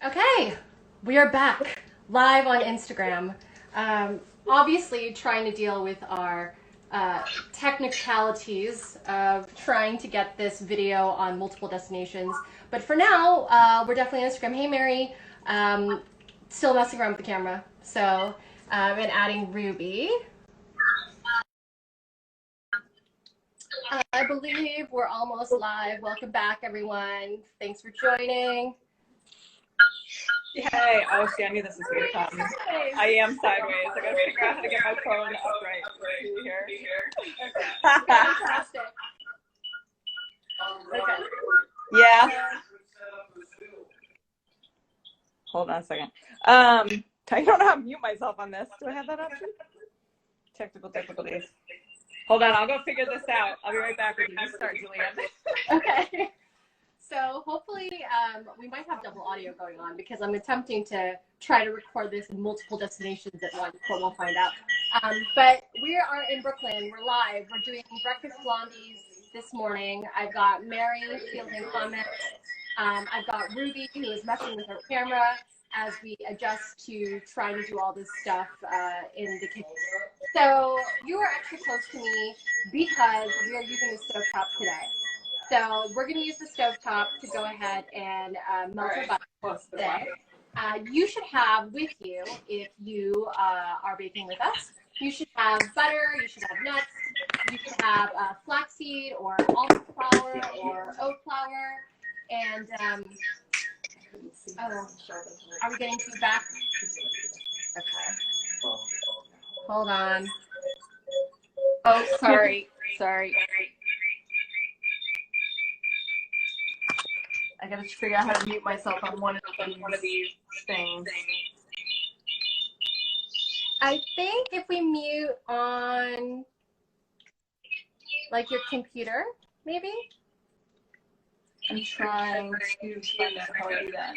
Okay, we are back live on Instagram. Obviously, trying to deal with our technicalities of trying to get this video on multiple destinations. But for now, we're definitely on Instagram. Hey, Mary. Still messing around with the camera. So, and adding Ruby. I believe we're almost live. Welcome back, everyone. Thanks for joining. Hey, oh, see, I knew this was going to come. I am sideways. I got to figure out how to get my phone upright. Here. Okay. Fantastic. Okay. Yeah. Hold on a second. I don't know how to mute myself on this. Do I have that option? Technical difficulties. Hold on, I'll go figure this out. I'll be right back with you. You start, JulieAnn. Okay. So hopefully we might have double audio going on because I'm attempting to try to record this in multiple destinations at once, but we'll find out. But we are in Brooklyn. We're live. We're doing Breakfast Blondies this morning. I've got Mary fielding comments. I've got Ruby, who is messing with her camera as we adjust to trying to do all this stuff in the kitchen. So you are extra close to me because we are using the stovetop today. So we're going to use the stovetop to go ahead and melt our butter today. You should have with you, if you are baking with us, you should have butter, you should have nuts, you should have flaxseed or almond flour or oat flour. And, are we getting feedback? Okay. Hold on. Oh, sorry. I gotta figure out how to mute myself on one of these things. I think if we mute on like your computer, maybe? I'm trying to find out how I do that.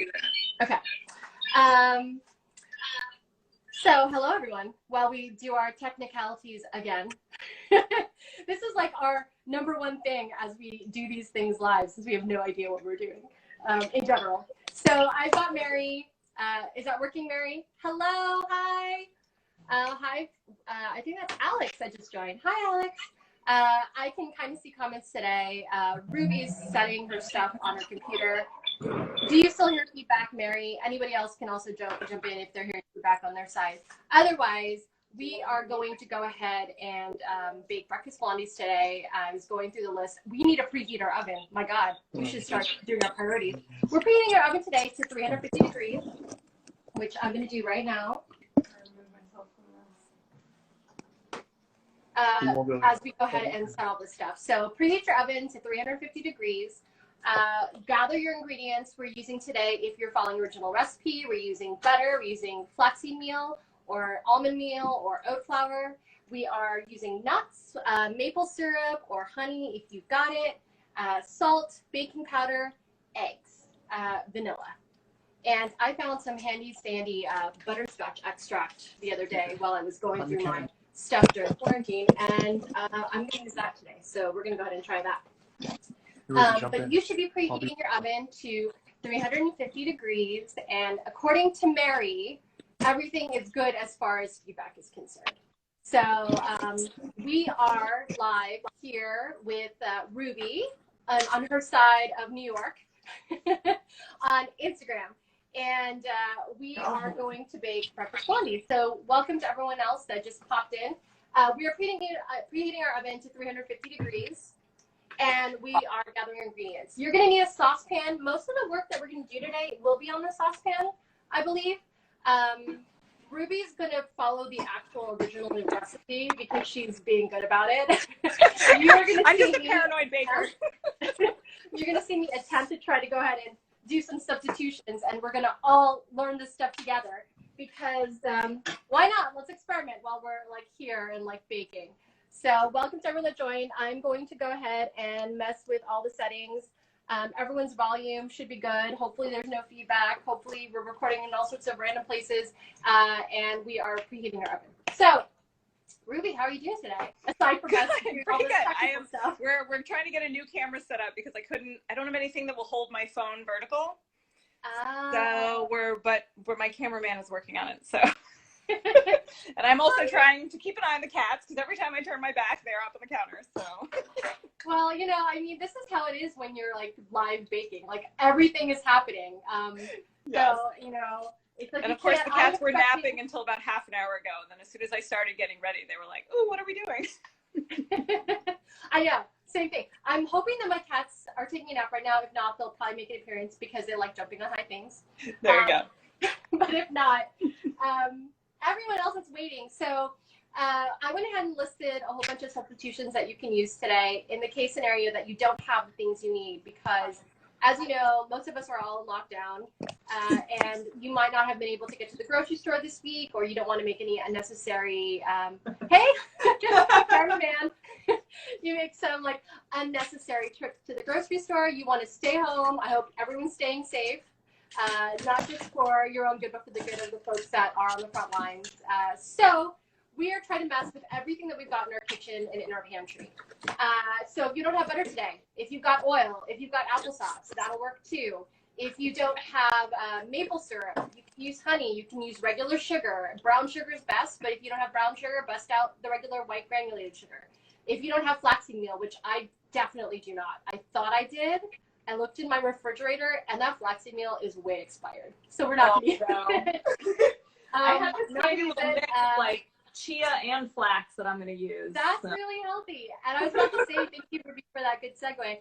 Okay. So hello everyone. While we do our technicalities again, this is like our #1 thing as we do these things live, since we have no idea what we're doing in general. So I've got Mary. Is that working, Mary? Hello, hi. Hi. I think that's Alex that just joined. Hi, Alex. I can kind of see comments today. Ruby's setting her stuff on her computer. Do you still hear feedback, Mary? Anybody else can also jump in if they're hearing feedback on their side. Otherwise, we are going to go ahead and bake breakfast blondies today. I was going through the list. We need to preheat our oven. My God, we should start doing our priorities. We're preheating our oven today to 350 degrees, which I'm going to do right now. As we go ahead and set all this stuff. So preheat your oven to 350 degrees. Gather your ingredients we're using today. If you're following the original recipe, we're using butter, we're using flaxseed meal or almond meal or oat flour. We are using nuts, maple syrup or honey if you've got it, salt, baking powder, eggs, vanilla. And I found some handy dandy butterscotch extract the other day while I was going through my stuff during quarantine, and I'm going to use that today. So we're going to go ahead and try that. But you should be preheating your oven to 350 degrees, and according to Mary, everything is good as far as feedback is concerned. So we are live here with Ruby on her side of New York on Instagram. And we are going to bake breakfast blondies. So welcome to everyone else that just popped in. We are preheating our oven to 350 degrees, and we are gathering ingredients. You're going to need a saucepan. Most of the work that we're going to do today will be on the saucepan, I believe. Ruby's going to follow the actual original recipe because she's being good about it. I'm just a paranoid baker. You're going to see me attempt to try to go ahead and do some substitutions, and we're going to all learn this stuff together because why not? Let's experiment while we're like here and like baking. So welcome to everyone that joined. I'm going to go ahead and mess with all the settings. Everyone's volume should be good. Hopefully there's no feedback. Hopefully we're recording in all sorts of random places, and we are preheating our oven. So Ruby, how are you doing today? Aside from us doing all this technical stuff. We're trying to get a new camera set up because I don't have anything that will hold my phone vertical. So but my cameraman is working on it. So, and I'm also trying to keep an eye on the cats because every time I turn my back, they're up on the counter. So, well, you know, I mean, this is how it is when you're like live baking. Like everything is happening. yes. So you know, it's like. And of course, the cats were napping until about half an hour ago. And then as soon as I started getting ready, they were like, "Ooh, what are we doing?" I know. Same thing. I'm hoping that my cats are taking a nap right now. If not, they'll probably make an appearance because they like jumping on high things. There you go. But if not, everyone else is waiting. So I went ahead and listed a whole bunch of substitutions that you can use today in the case scenario that you don't have the things you need because, as you know, most of us are all in lockdown and you might not have been able to get to the grocery store this week or you don't want to make any unnecessary, hey, cameraman, you make some like unnecessary trips to the grocery store. You want to stay home. I hope everyone's staying safe. Not just for your own good, but for the good of the folks that are on the front lines. So we are trying to mess with everything that we've got in our kitchen and in our pantry. So if you don't have butter today, if you've got oil, if you've got applesauce, that'll work too. If you don't have maple syrup, you can use honey, you can use regular sugar. Brown sugar is best, but if you don't have brown sugar, bust out the regular white granulated sugar. If you don't have flaxseed meal, which I definitely do not. I thought I did. I looked in my refrigerator, and that flaxseed meal is way expired. So we're not going to use it. I have this tiny little mix of like chia and flax that I'm going to use. That's really healthy. And I was about to say, thank you, Ruby, for that good segue.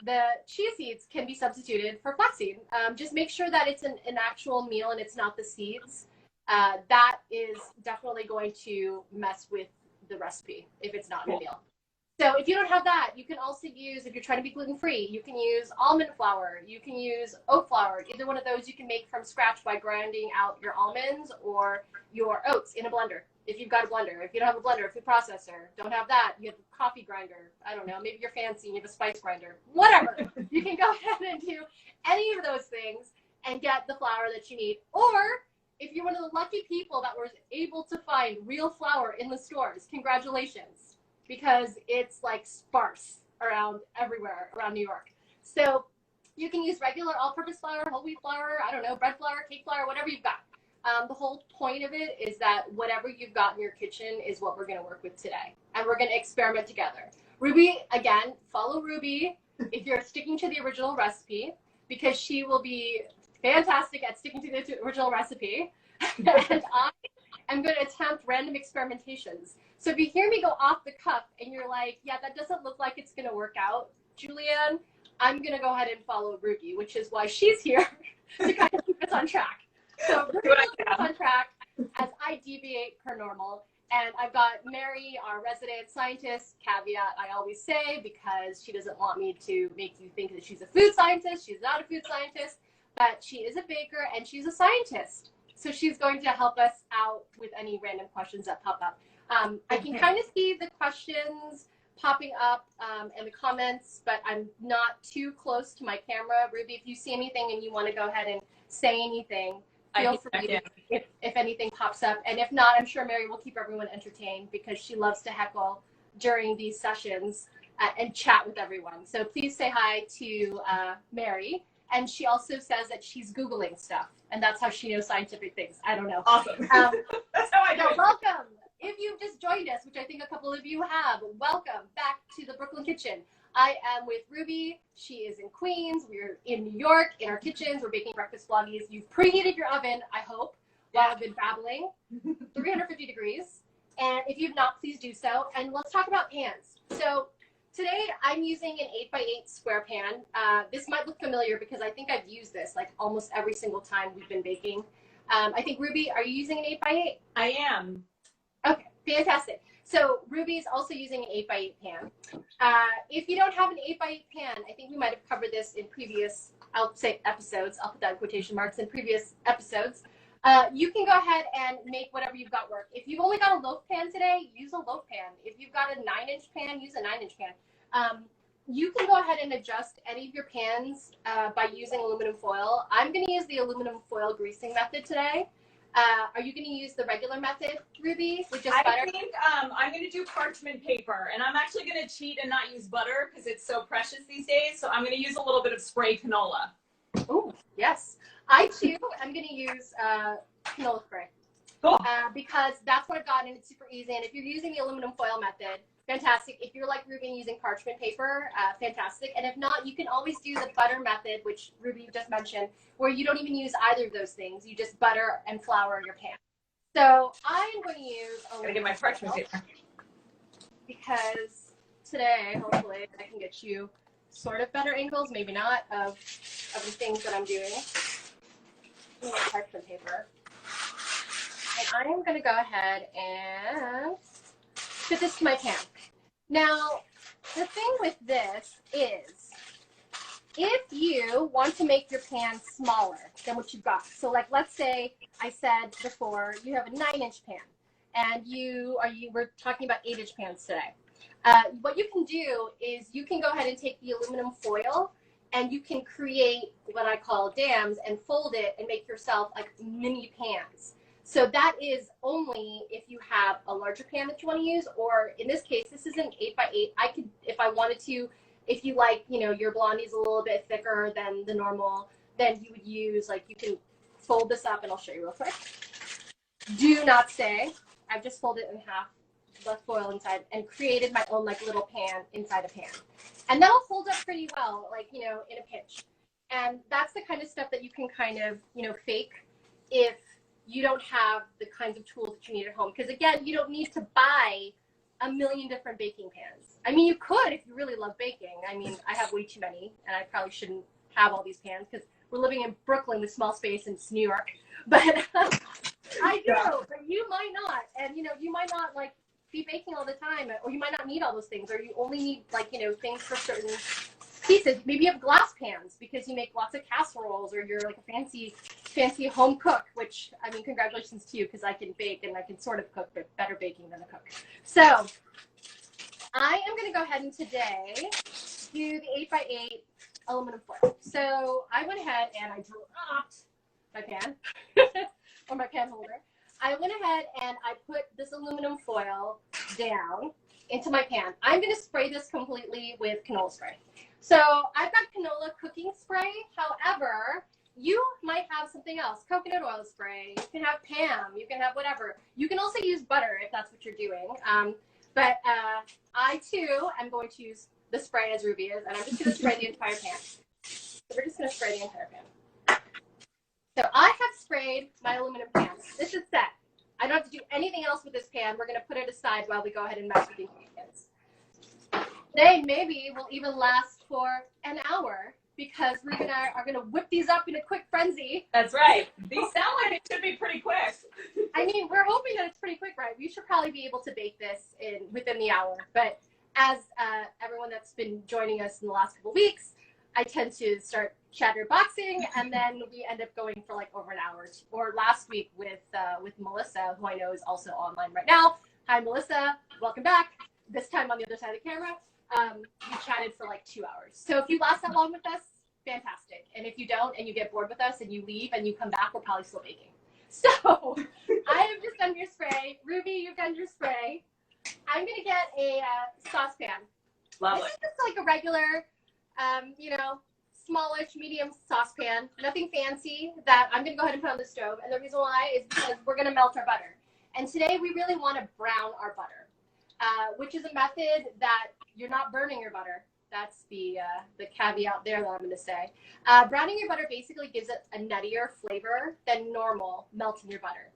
The chia seeds can be substituted for flaxseed. Just make sure that it's an actual meal and it's not the seeds. That is definitely going to mess with the recipe if it's not in a meal. So if you don't have that, you can also use, if you're trying to be gluten-free, you can use almond flour, you can use oat flour. Either one of those you can make from scratch by grinding out your almonds or your oats in a blender. If you've got a blender. If you don't have a blender, a food processor, don't have that, you have a coffee grinder. I don't know, maybe you're fancy and you have a spice grinder. Whatever. You can go ahead and do any of those things and get the flour that you need. Or if you're one of the lucky people that was able to find real flour in the stores, congratulations. Because it's like sparse around everywhere around New York. So you can use regular all-purpose flour, whole wheat flour, I don't know, bread flour, cake flour, whatever you've got. The whole point of it is that whatever you've got in your kitchen is what we're going to work with today. And we're going to experiment together. Ruby, again, follow Ruby if you're sticking to the original recipe, because she will be fantastic at sticking to the original recipe. And I am going to attempt random experimentations. So if you hear me go off the cuff and you're like, yeah, that doesn't look like it's going to work out, JulieAnn, I'm going to go ahead and follow Ruby, which is why she's here to kind of keep us on track. So Ruby will keep us on track as I deviate per normal. And I've got Mary, our resident scientist, caveat I always say, because she doesn't want me to make you think that she's a food scientist. She's not a food scientist, but she is a baker and she's a scientist. So she's going to help us out with any random questions that pop up. I can kind of see the questions popping up in the comments, but I'm not too close to my camera. Ruby, if you see anything and you want to go ahead and say anything, feel free if anything pops up. And if not, I'm sure Mary will keep everyone entertained because she loves to heckle during these sessions and chat with everyone. So please say hi to Mary. And she also says that she's Googling stuff, and that's how she knows scientific things. I don't know. Awesome. That's how I know. Welcome. If you've just joined us, which I think a couple of you have, welcome back to the Brooklyn Kitchen. I am with Ruby. She is in Queens. We're in New York in our kitchens. We're baking breakfast blondies. You've preheated your oven, I hope, while I've been babbling. 350 degrees. And if you've not, please do so. And let's talk about pans. So today I'm using an 8x8 square pan. This might look familiar because I think I've used this like almost every single time we've been baking. I think, Ruby, are you using an 8x8? I am. Okay, fantastic. So Ruby's also using an 8x8 pan. If you don't have an 8x8 pan, I think we might have covered this in previous, I'll say episodes, I'll put that in quotation marks, in previous episodes. You can go ahead and make whatever you've got work. If you've only got a loaf pan today, use a loaf pan. If you've got a 9-inch pan, use a 9-inch pan. You can go ahead and adjust any of your pans by using aluminum foil. I'm going to use the aluminum foil greasing method today. Are you going to use the regular method, Ruby, with just butter? I think I'm going to do parchment paper, and I'm actually going to cheat and not use butter because it's so precious these days. So I'm going to use a little bit of spray canola. Oh, yes. I too am going to use canola spray. Cool. Because that's what I've gotten, and it's super easy. And if you're using the aluminum foil method, fantastic. If you're like Ruby using parchment paper, fantastic. And if not, you can always do the butter method, which Ruby just mentioned, where you don't even use either of those things. You just butter and flour your pan. So I am going to use I'm going to get my parchment paper. Because today, hopefully, I can get you sort of better angles, maybe not, of the things that I'm doing. Parchment paper. And I am going to go ahead and fit this to my pan. Now, the thing with this is, if you want to make your pan smaller than what you've got, so like let's say I said before, you have a 9-inch pan, and we're talking about 8-inch pans today. What you can do is you can go ahead and take the aluminum foil, and you can create what I call dams and fold it and make yourself like mini pans. So that is only if you have a larger pan that you want to use, or in this case, this is an 8x8. I could, if I wanted to, if you like, your Blondies a little bit thicker than the normal, then you would use, like, you can fold this up, and I'll show you real quick. Do not say, I've just folded it in half, left foil inside, and created my own like little pan inside a pan. And that'll fold up pretty well, like, in a pinch. And that's the kind of stuff that you can kind of, fake if you don't have the kinds of tools that you need at home. Because again, you don't need to buy a million different baking pans. I mean, you could if you really love baking. I mean, I have way too many, and I probably shouldn't have all these pans because we're living in Brooklyn with small space, and it's New York. But I do, but you might not. And, you might not like be baking all the time, or you might not need all those things, or you only need like, things for certain pieces. Maybe you have glass pans because you make lots of casseroles, or you're like a fancy home cook, which, I mean, congratulations to you, because I can bake and I can sort of cook, but better baking than a cook. So I am going to go ahead and today do the 8x8 aluminum foil. So I went ahead and I dropped my pan or my pan holder. I went ahead and I put this aluminum foil down into my pan. I'm going to spray this completely with canola spray. So I've got canola cooking spray. However, you might have something else, coconut oil spray. You can have Pam. You can have whatever. You can also use butter if that's what you're doing. But I, too, am going to use the spray as Ruby is, and I'm just going to spray the entire pan. So we're just going to spray the entire pan. So I have sprayed my aluminum pan. This is set. I don't have to do anything else with this pan. We're going to put it aside while we go ahead and mess with the ingredients. They maybe will even last for an hour because Ruby and I are going to whip these up in a quick frenzy. That's right. These sound like it should be pretty quick. I mean, we're hoping that it's pretty quick, right? We should probably be able to bake this within the hour. But as everyone that's been joining us in the last couple weeks, I tend to start chatterboxing, and then we end up going for like over an hour. Or last week with Melissa, who I know is also online right now. Hi, Melissa. Welcome back. This time on the other side of the camera. We chatted for like 2 hours. So if you last that long with us, fantastic. And if you don't and you get bored with us and you leave and you come back, we're probably still baking. So I have just done your spray. Ruby, you've done your spray. I'm going to get a saucepan. Lovely. This is just like a regular, smallish, medium saucepan. Nothing fancy that I'm going to go ahead and put on the stove. And the reason why is because we're going to melt our butter. And today we really want to brown our butter, which is a method that you're not burning your butter. That's the caveat there that I'm going to say. Browning your butter basically gives it a nuttier flavor than normal melting your butter.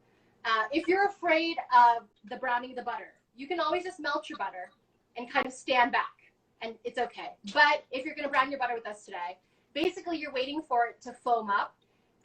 If you're afraid of the browning of the butter, you can always just melt your butter and kind of stand back, and it's okay. But if you're going to brown your butter with us today, basically you're waiting for it to foam up,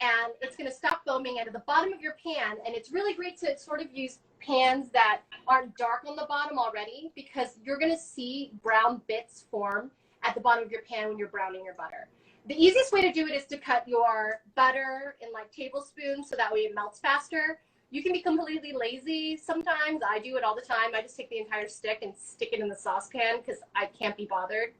and it's going to stop foaming at the bottom of your pan. And it's really great to sort of use pans that aren't dark on the bottom already, because you're going to see brown bits form at the bottom of your pan when you're browning your butter. The easiest way to do it is to cut your butter in like tablespoons so that way it melts faster. You can be completely lazy sometimes. I do it all the time. I just take the entire stick and stick it in the saucepan because I can't be bothered.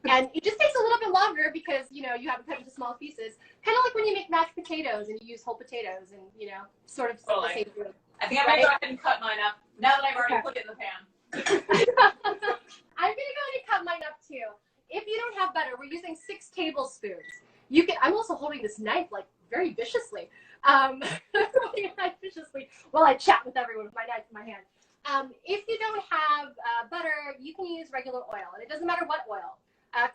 And it just takes a little bit longer because, you have it cut into small pieces. Kind of like when you make mashed potatoes and you use whole potatoes and, sort of the same thing. I think I might go ahead and cut mine up now that I've already put it in the pan. I'm going to go ahead and cut mine up too. If you don't have butter, we're using 6 tablespoons. I'm also holding this knife like very viciously. Holding a knife viciously while I chat with everyone with my knife in my hand. If you don't have butter, you can use regular oil, and it doesn't matter what oil.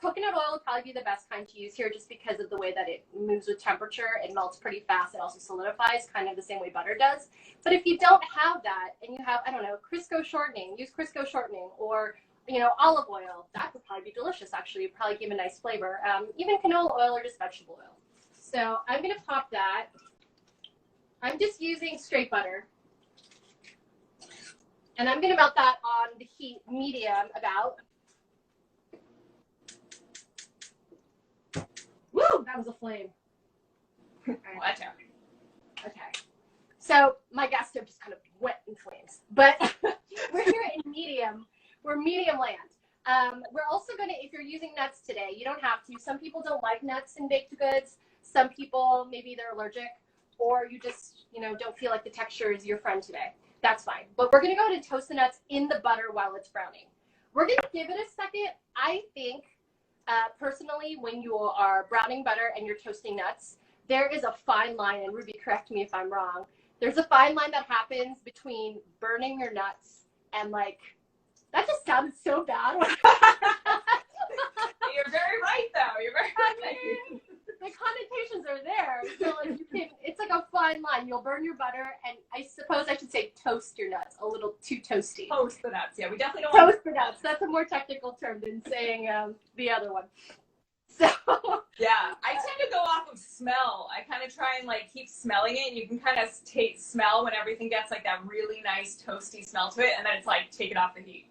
Coconut oil would probably be the best kind to use here just because of the way that it moves with temperature. It melts pretty fast. It also solidifies kind of the same way butter does. But if you don't have that and you have, I don't know, Crisco shortening, use Crisco shortening, or, you know, olive oil. That would probably be delicious, actually. It'd probably give a nice flavor. Even canola oil or just vegetable oil. So I'm going to pop that. I'm just using straight butter. And I'm going to melt that on the heat medium about. Woo, that was a flame. Watch out. Okay. So my gas stove just kind of went in flames. But we're here in medium. We're medium land. We're also going to, if you're using nuts today, you don't have to. Some people don't like nuts in baked goods. Some people, maybe they're allergic, or you just, you know, don't feel like the texture is your friend today. That's fine. But we're going to go ahead and toast the nuts in the butter while it's browning. We're going to give it a second. I think, personally, when you are browning butter and you're toasting nuts, there is a fine line, and Ruby, correct me if I'm wrong, there's a fine line that happens between burning your nuts and, like, that just sounded so bad. You're very right, though. You're very right. I mean, the connotations are there. So like it's like a fine line. You'll burn your butter, and I suppose I should say toast your nuts. A little too toasty. Toast the nuts. Yeah, we definitely don't toast the nuts. That's a more technical term than saying the other one. So yeah, I tend to go off of smell. I kind of try and like keep smelling it, and you can kind of smell when everything gets like that really nice toasty smell to it, and then it's like take it off the heat.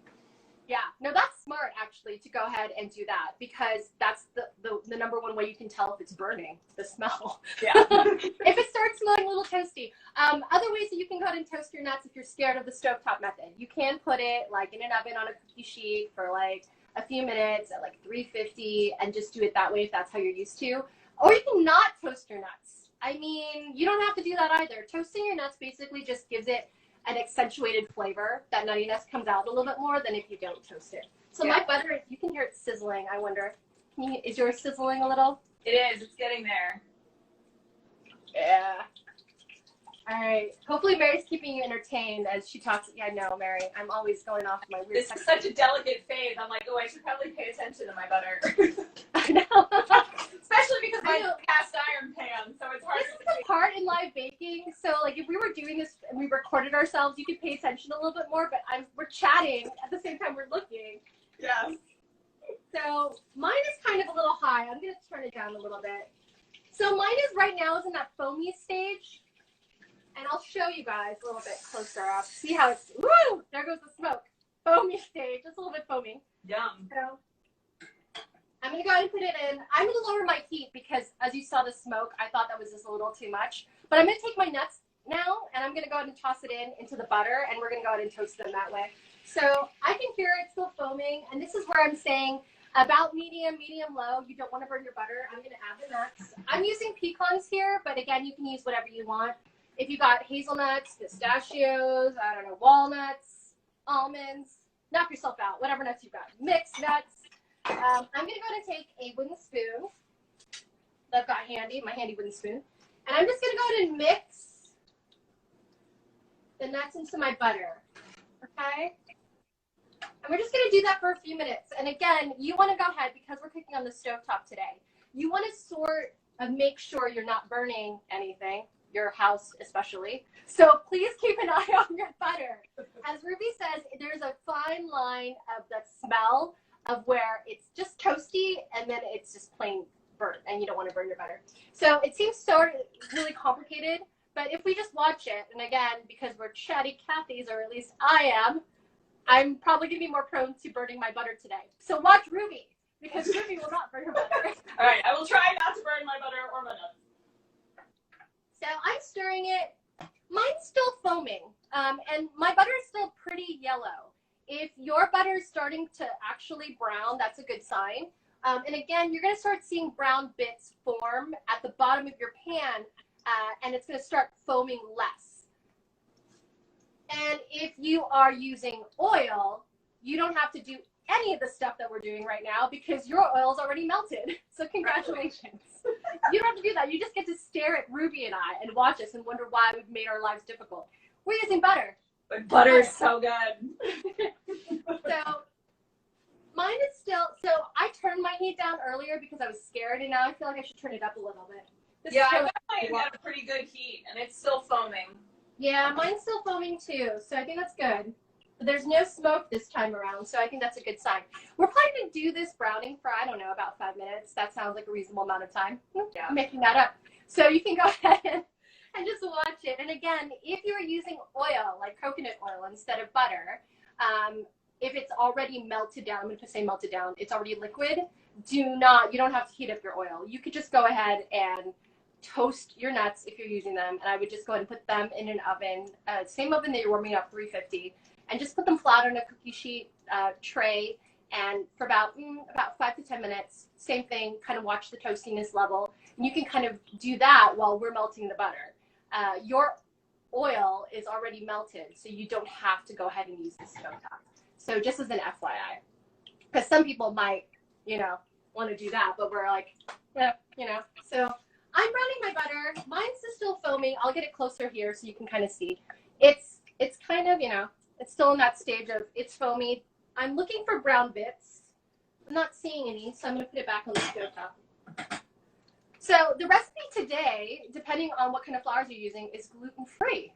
Yeah, no, that's smart actually to go ahead and do that, because that's the number one way you can tell if it's burning, the smell. Yeah. If it starts smelling a little toasty. Other ways that you can go ahead and toast your nuts if you're scared of the stovetop method. You can put it like in an oven on a cookie sheet for like a few minutes at like 350 and just do it that way if that's how you're used to. Or you can not toast your nuts. I mean, you don't have to do that either. Toasting your nuts basically just gives it an accentuated flavor. That nuttiness comes out a little bit more than if you don't toast it. So yeah. My butter, you can hear it sizzling. I wonder, is yours sizzling a little? It is. It's getting there. Yeah. All right. Hopefully Mary's keeping you entertained as she talks. Yeah, I know, Mary. I'm always going off my weird. This is such a delicate phase. I'm like, oh, I should probably pay attention to my butter. I know. Especially because my cast iron pan, so it's hard. This is the part in live baking. So, like, if we were doing this and we recorded ourselves, you could pay attention a little bit more. But we're chatting at the same time we're looking. Yes. So mine is kind of a little high. I'm gonna turn it down a little bit. So mine is right now is in that foamy stage. And I'll show you guys a little bit closer up. See how it's, woo, there goes the smoke. Foamy stage, just a little bit foamy. Yum. So I'm gonna go ahead and put it in. I'm gonna lower my heat because as you saw the smoke, I thought that was just a little too much. But I'm gonna take my nuts now and I'm gonna go ahead and toss it into the butter, and we're gonna go ahead and toast them that way. So I can hear it still foaming, and this is where I'm saying about medium, low. You don't wanna burn your butter. I'm gonna add the nuts. I'm using pecans here, but again, you can use whatever you want. If you got hazelnuts, pistachios, I don't know, walnuts, almonds, knock yourself out, whatever nuts you've got. Mixed nuts. I'm going to go ahead and take a wooden spoon that I've got handy, my handy wooden spoon. And I'm just going to go ahead and mix the nuts into my butter. Okay? And we're just going to do that for a few minutes. And again, you want to go ahead, because we're cooking on the stovetop today, you want to sort of make sure you're not burning anything. Your house especially. So please keep an eye on your butter. As Ruby says, there's a fine line of the smell of where it's just toasty and then it's just plain burnt, and you don't want to burn your butter. So it seems sort of really complicated, but if we just watch it, and again, because we're chatty Cathys, or at least I am, I'm probably going to be more prone to burning my butter today. So watch Ruby, because Ruby will not burn her butter. All right, I will try not to burn my butter or my nuts. So I'm stirring it. Mine's still foaming, and my butter is still pretty yellow. If your butter is starting to actually brown, that's a good sign. And again, you're going to start seeing brown bits form at the bottom of your pan, and it's going to start foaming less. And if you are using oil, you don't have to do any of the stuff that we're doing right now because your oil's already melted. So congratulations. You don't have to do that. You just get to stare at Ruby and I and watch us and wonder why we've made our lives difficult. We're using butter. But butter is so good. So mine is still, so I turned my heat down earlier because I was scared, and now I feel like I should turn it up a little bit. Yeah, I got mine at a pretty good heat, and it's still foaming. Yeah, mine's still foaming too, so I think that's good. But there's no smoke this time around, so I think that's a good sign. We're planning to do this browning for, I don't know, about 5 minutes. That sounds like a reasonable amount of time. Yeah. I'm making that up. So you can go ahead and just watch it. And again, if you're using oil, like coconut oil instead of butter, if it's already melted down, I'm going to say melted down, it's already liquid, you don't have to heat up your oil. You could just go ahead and toast your nuts if you're using them. And I would just go ahead and put them in an oven, same oven that you're warming up, 350, and just put them flat on a cookie sheet tray. And for about 5 to 10 minutes, same thing, kind of watch the toastiness level. And you can kind of do that while we're melting the butter. Your oil is already melted, so you don't have to go ahead and use the stovetop. So just as an FYI, because some people might, want to do that, but we're like, yeah, So I'm browning my butter. Mine's still foaming. I'll get it closer here so you can kind of see. It's kind of, it's still in that stage of it's foamy. I'm looking for brown bits. I'm not seeing any, so I'm going to put it back on the stovetop. So the recipe today, depending on what kind of flours you're using, is gluten-free.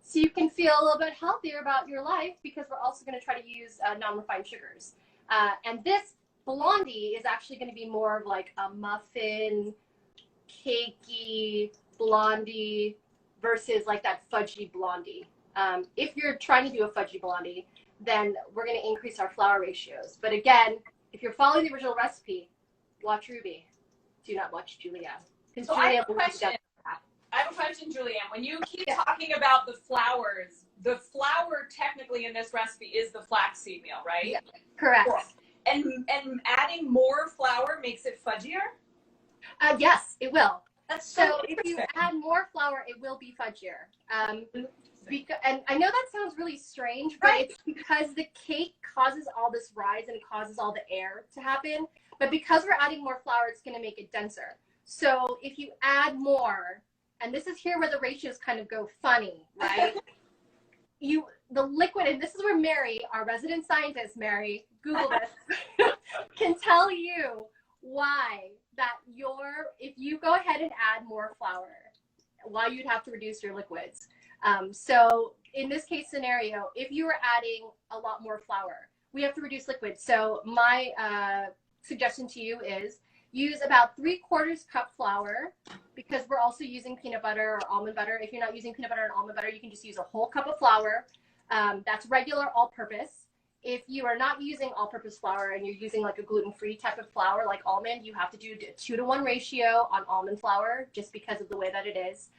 So you can feel a little bit healthier about your life because we're also going to try to use non-refined sugars. And this Blondie is actually going to be more of like a muffin, cakey Blondie versus like that fudgy Blondie. If you're trying to do a fudgy Blondie, then we're going to increase our flour ratios. But again, if you're following the original recipe, watch Ruby. Do not watch JulieAnn. So I have a question, JulieAnn. When you keep talking about the flours, the flour technically in this recipe is the flaxseed meal, right? Yeah, correct. Cool. And adding more flour makes it fudgier? Yes, it will. That's so if you add more flour, it will be fudgier. And I know that sounds really strange, but it's because the cake causes all this rise and causes all the air to happen. But because we're adding more flour, it's going to make it denser. So if you add more, and this is here where the ratios kind of go funny, right? The liquid, and this is where Mary, our resident scientist, Mary, Google this, can tell you why that if you go ahead and add more flour, why you'd have to reduce your liquids. So in this case scenario, if you were adding a lot more flour, we have to reduce liquids. So my suggestion to you is use about 3/4 cup flour, because we're also using peanut butter or almond butter. If you're not using peanut butter and almond butter, you can just use a whole cup of flour. That's regular all-purpose. If you are not using all-purpose flour and you're using like a gluten-free type of flour like almond, you have to do a 2-to-1 ratio on almond flour just because of the way that it is,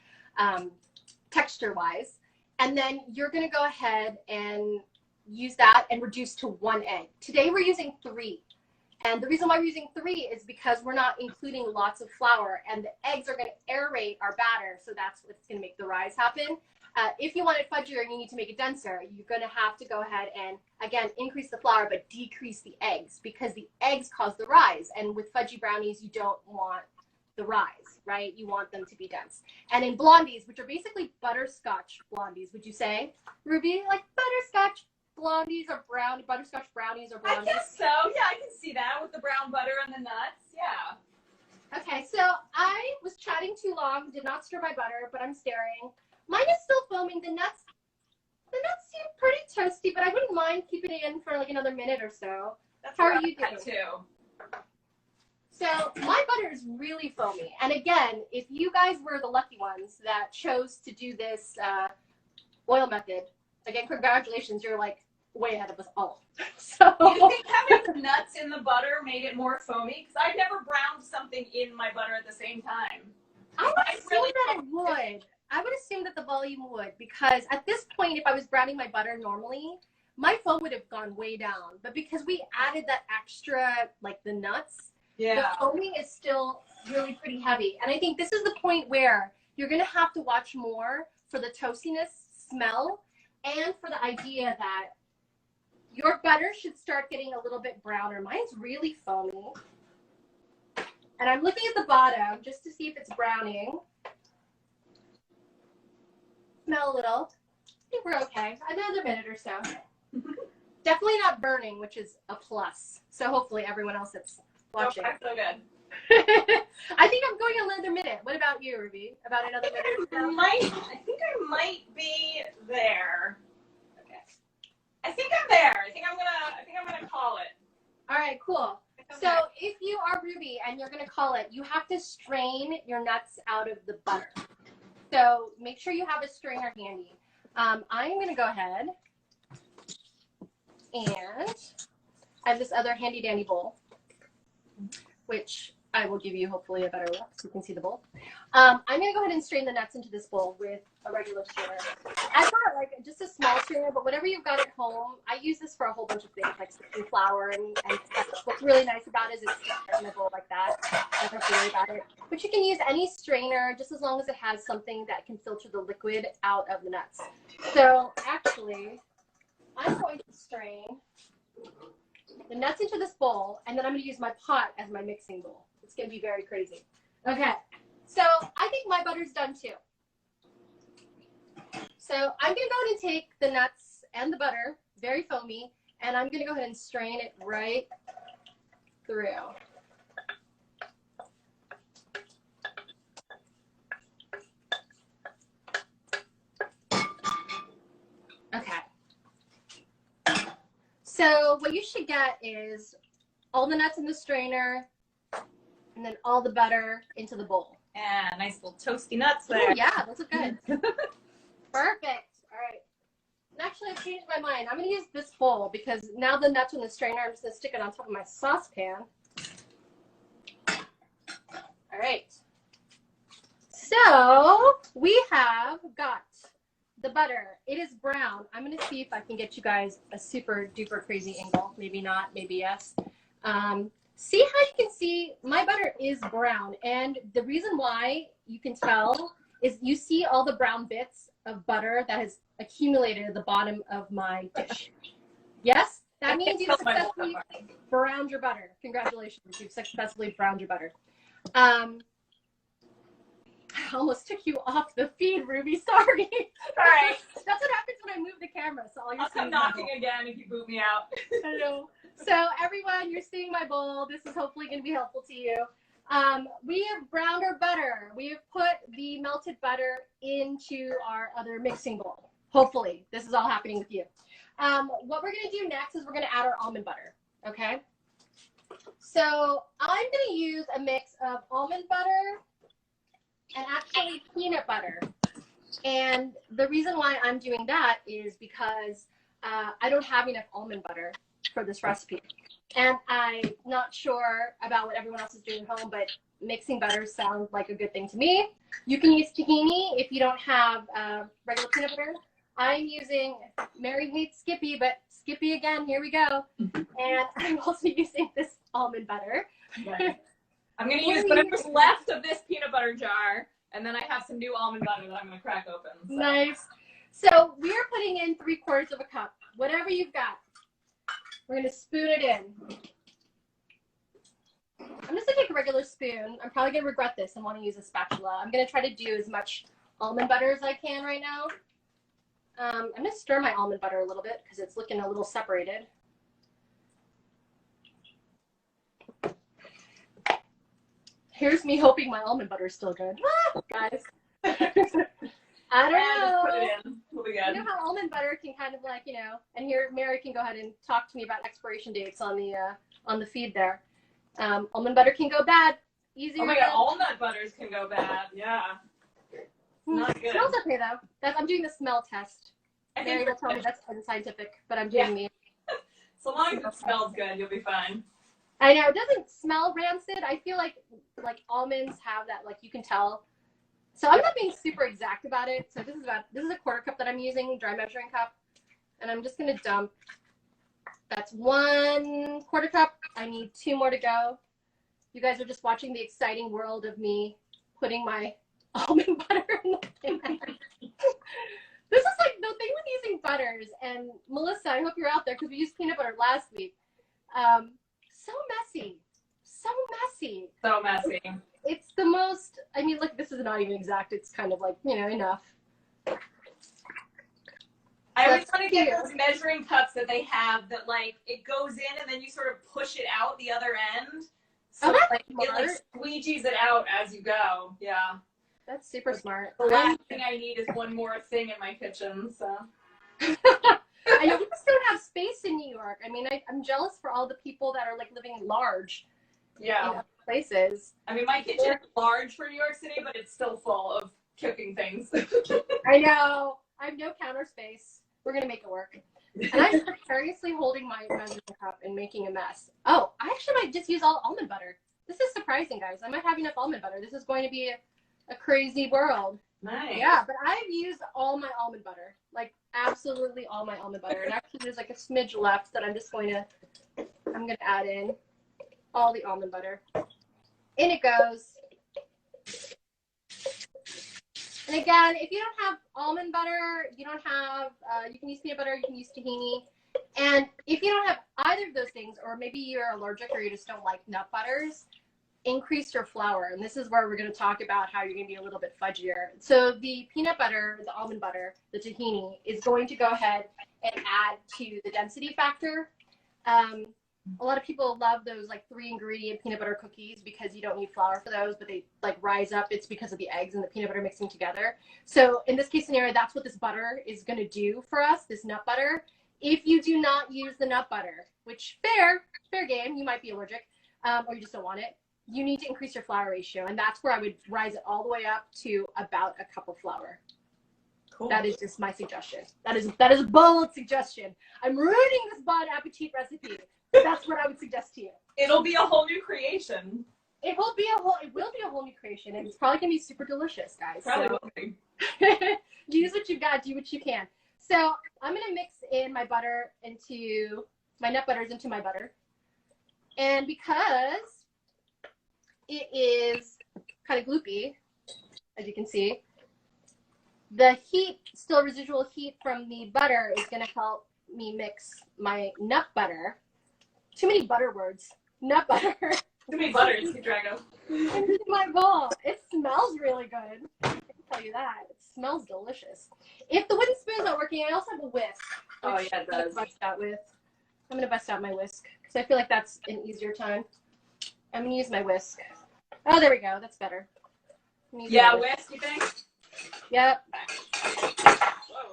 texture-wise. And then you're going to go ahead and use that and reduce to 1 egg. Today we're using 3. And the reason why we're using 3 is because we're not including lots of flour, and the eggs are going to aerate our batter, so that's what's going to make the rise happen. If you want it fudgier and you need to make it denser, you're going to have to go ahead and, again, increase the flour but decrease the eggs, because the eggs cause the rise. And with fudgy brownies, you don't want the rise, right? You want them to be dense. And in blondies, which are basically butterscotch blondies, would you say, Ruby? Like butterscotch blondies or butterscotch brownies or blondies? I guess so. Yeah, I can see that with the brown butter and the nuts. Yeah. Okay, so I was chatting too long, did not stir my butter, but I'm staring. Mine is still foaming. The nuts seem pretty toasty, but I wouldn't mind keeping it in for like another minute or so. How are you doing? Too. So my butter is really foamy. And again, if you guys were the lucky ones that chose to do this oil method, again, congratulations, you're like way ahead of us all. So do you think having nuts in the butter made it more foamy? Because I've never browned something in my butter at the same time. I would assume that it would. I would assume that the volume would, because at this point, if I was browning my butter normally, my foam would have gone way down. But because we added that extra, like the nuts, the foaming is still really pretty heavy. And I think this is the point where you're going to have to watch more for the toastiness smell and for the idea that Your butter should start getting a little bit browner. Mine's really foamy. And I'm looking at the bottom just to see if it's browning. Smell a little. I think we're okay. Another minute or so. Definitely not burning, which is a plus. So hopefully everyone else that's watching. Oh, that's so good. I think I'm going another minute. What about you, Ruby? About another minute? I think I might be there. Okay. I think I'm there. I think I'm gonna call it. All right, cool. Okay. So if you are Ruby and you're gonna call it, you have to strain your nuts out of the butter. So make sure you have a strainer handy. I'm gonna go ahead and I have this other handy dandy bowl, which I will give you hopefully a better look so you can see the bowl. I'm gonna go ahead and strain the nuts into this bowl with a regular strainer. I've got like just a small strainer, but whatever you've got at home, I use this for a whole bunch of things like sifting flour and stuff. What's really nice about it is it's in a bowl like that. I don't have to worry about it. But you can use any strainer just as long as it has something that can filter the liquid out of the nuts. So actually, I'm going to strain the nuts into this bowl, and then I'm going to use my pot as my mixing bowl. It's going to be very crazy. Okay, so I think my butter's done too. So I'm going to go ahead and take the nuts and the butter, very foamy, and I'm going to go ahead and strain it right through. Okay. So what you should get is all the nuts in the strainer and then all the butter into the bowl. Yeah, nice little toasty nuts there. Ooh, yeah, those look good. Perfect. All right. And actually, I've changed my mind. I'm going to use this bowl because now the nuts in the strainer, I'm just going to stick it on top of my saucepan. All right. So we have got the butter. It is brown. I'm going to see if I can get you guys a super duper crazy angle. Maybe not, maybe yes. See how you can see my butter is brown. And the reason why you can tell is you see all the brown bits of butter that has accumulated at the bottom of my dish. Yes? That means you've successfully browned your butter. Congratulations. You've successfully browned your butter. I almost took you off the feed, Ruby. Sorry. All right. That's what happens when I move the camera. So I'll come knocking again if you boot me out. I know. So everyone, you're seeing my bowl. This is hopefully going to be helpful to you. We have browned our butter. We have put the melted butter into our other mixing bowl. Hopefully, this is all happening with you. What we're going to do next is we're going to add our almond butter. Okay. So I'm going to use a mix of almond butter and actually peanut butter. And the reason why I'm doing that is because I don't have enough almond butter for this recipe. And I'm not sure about what everyone else is doing at home, but mixing butter sounds like a good thing to me. You can use tahini if you don't have regular peanut butter. I'm using, Mary hates Skippy, but Skippy again, here we go. And I'm also using this almond butter. Right. I'm going to use whatever's left of this peanut butter jar, and then I have some new almond butter that I'm going to crack open. So. Nice. So we are putting in 3/4 of a cup, whatever you've got. We're going to spoon it in. I'm just going to take a regular spoon. I'm probably going to regret this and want to use a spatula. I'm going to try to do as much almond butter as I can right now. I'm going to stir my almond butter a little bit because it's looking a little separated. Here's me hoping my almond butter is still good. Guys. I don't know. Just put it in. We'll be good. You know how almond butter can kind of like, you know, and here Mary can go ahead and talk to me about expiration dates on the feed there. Almond butter can go bad. Easier. Oh my God, all nut butters can go bad. Yeah. Not good. Smells okay though. I'm doing the smell test. Mary will tell me that's unscientific, but I'm doing me. So long as it smells good, you'll be fine. I know it doesn't smell rancid. I feel like almonds have that, like you can tell. So I'm not being super exact about it. So this is a 1/4 cup that I'm using, dry measuring cup, and I'm just gonna dump. That's 1/4 cup. I need 2 more to go. You guys are just watching the exciting world of me putting my almond butter in the pan. This is like the thing with using butters. And Melissa, I hope you're out there because we used peanut butter last week. So messy. So messy. So messy. It's the most, I mean, look, this is not even exact. It's kind of like, you know, enough. I always want to get those measuring cups that they have that, like, it goes in and then you sort of push it out the other end. So that's like, smart. it like squeeges it out as you go. Yeah. That's super smart. The last thing I need is one more thing in my kitchen, so. I know we just don't have space in New York. I mean, I'm jealous for all the people that are like living large. Yeah. In other places. I mean, my kitchen is large for New York City, but it's still full of cooking things. I know. I have no counter space. We're going to make it work. And I'm precariously holding my measuring cup and making a mess. Oh, I actually might just use all almond butter. This is surprising, guys. I might have enough almond butter. This is going to be a crazy world. Nice. Yeah, but I've used all my almond butter. Like, absolutely all my almond butter. And actually, there's like a smidge left that I'm going to add in all the almond butter. In it goes. And again, if you don't have almond butter, you can use peanut butter, you can use tahini. And if you don't have either of those things, or maybe you're allergic or you just don't like nut butters, increase your flour. And this is where we're going to talk about how you're going to be a little bit fudgier. So the peanut butter, the almond butter, the tahini is going to go ahead and add to the density factor. A lot of people love those like 3-ingredient peanut butter cookies because you don't need flour for those, but they like rise up. It's because of the eggs and the peanut butter mixing together. So in this case scenario, that's what this butter is going to do for us, this nut butter. If you do not use the nut butter, which fair game, you might be allergic or you just don't want it, you need to increase your flour ratio. And that's where I would rise it all the way up to about a cup of flour. Cool. That is just my suggestion. That is a bold suggestion. I'm ruining this Bon Appetit recipe. That's what I would suggest to you. It'll be a whole new creation. It will be a whole new creation, and it's probably gonna be super delicious, guys. Probably will be. Use what you've got, do what you can. So I'm gonna mix in my butter into my nut butters into my butter, and because it is kind of gloopy, as you can see, the heat, still residual heat from the butter, is gonna help me mix my nut butter. Too many butter words. Nut butter. Too many butters, Drago. Into my bowl. It smells really good. I can tell you that. It smells delicious. If the wooden spoon's not working, I also have a whisk. Oh, yeah, it does. I'm going to bust out my whisk because I feel like that's an easier time. I'm going to use my whisk. Oh, there we go. That's better. Yeah, whisk, you think? Yep. Whoa.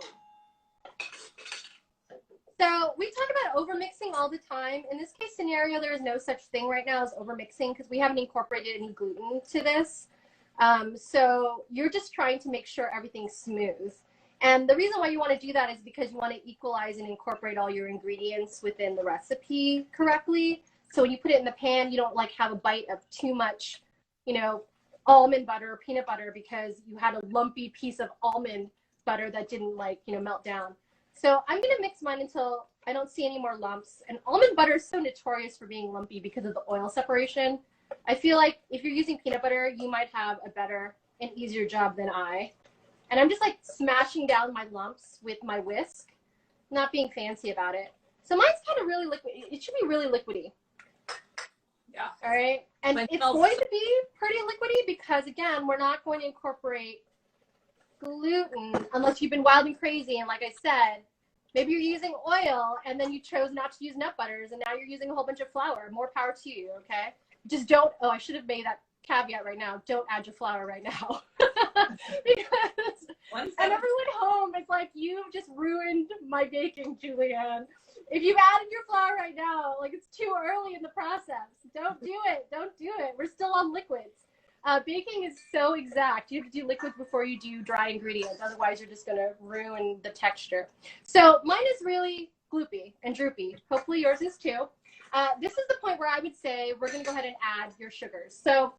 So we talk about overmixing all the time. In this case scenario, there is no such thing right now as overmixing because we haven't incorporated any gluten to this. So you're just trying to make sure everything's smooth. And the reason why you want to do that is because you want to equalize and incorporate all your ingredients within the recipe correctly. So when you put it in the pan, you don't like have a bite of too much, almond butter or peanut butter because you had a lumpy piece of almond butter that didn't melt down. So I'm going to mix mine until I don't see any more lumps. And almond butter is so notorious for being lumpy because of the oil separation. I feel like if you're using peanut butter, you might have a better and easier job than I. And I'm just like smashing down my lumps with my whisk, not being fancy about it. So mine's kind of really liquid. It should be really liquidy. Yeah. All right. And it's going to be pretty liquidy because, again, we're not going to incorporate gluten unless you've been wild and crazy. And like I said, maybe you're using oil and then you chose not to use nut butters and now you're using a whole bunch of flour. More power to you, okay? Just don't, I should have made that caveat right now. Don't add your flour right now. Because, and everyone home is like, you've just ruined my baking, JulieAnn. If you've added your flour right now, like it's too early in the process. Don't do it. Don't do it. We're still on liquids. Baking is so exact. You have to do liquids before you do dry ingredients. Otherwise, you're just going to ruin the texture. So mine is really gloopy and droopy. Hopefully yours is too. This is the point where I would say we're going to go ahead and add your sugars. So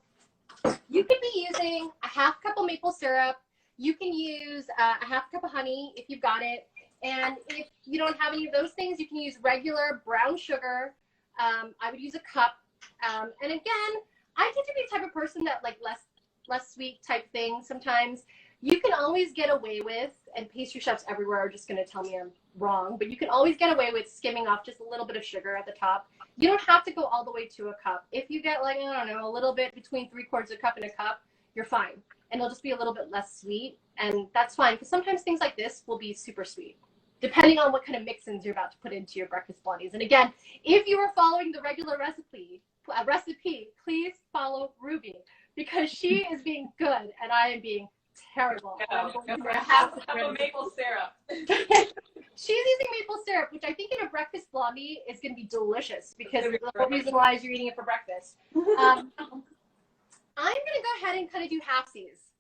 you could be using a half cup of maple syrup. You can use a half cup of honey if you've got it. And if you don't have any of those things, you can use regular brown sugar. I would use a cup. And again, I tend to be the type of person that like less sweet type thing sometimes. You can always get away with, and pastry chefs everywhere are just going to tell me I'm wrong, but you can always get away with skimming off just a little bit of sugar at the top. You don't have to go all the way to a cup. If you get like, I don't know, a little bit between 3/4 of a cup and a cup, you're fine. And it'll just be a little bit less sweet. And that's fine, because sometimes things like this will be super sweet, depending on what kind of mix-ins you're about to put into your breakfast blondies. And again, if you are following the regular recipe, please follow Ruby, because she is being good and I am being terrible. Half a cup of maple syrup. She's using maple syrup, which I think in a breakfast blondie is going to be delicious, because the whole reason why is you're eating it for breakfast. I'm going to go ahead and kind of do halfsies.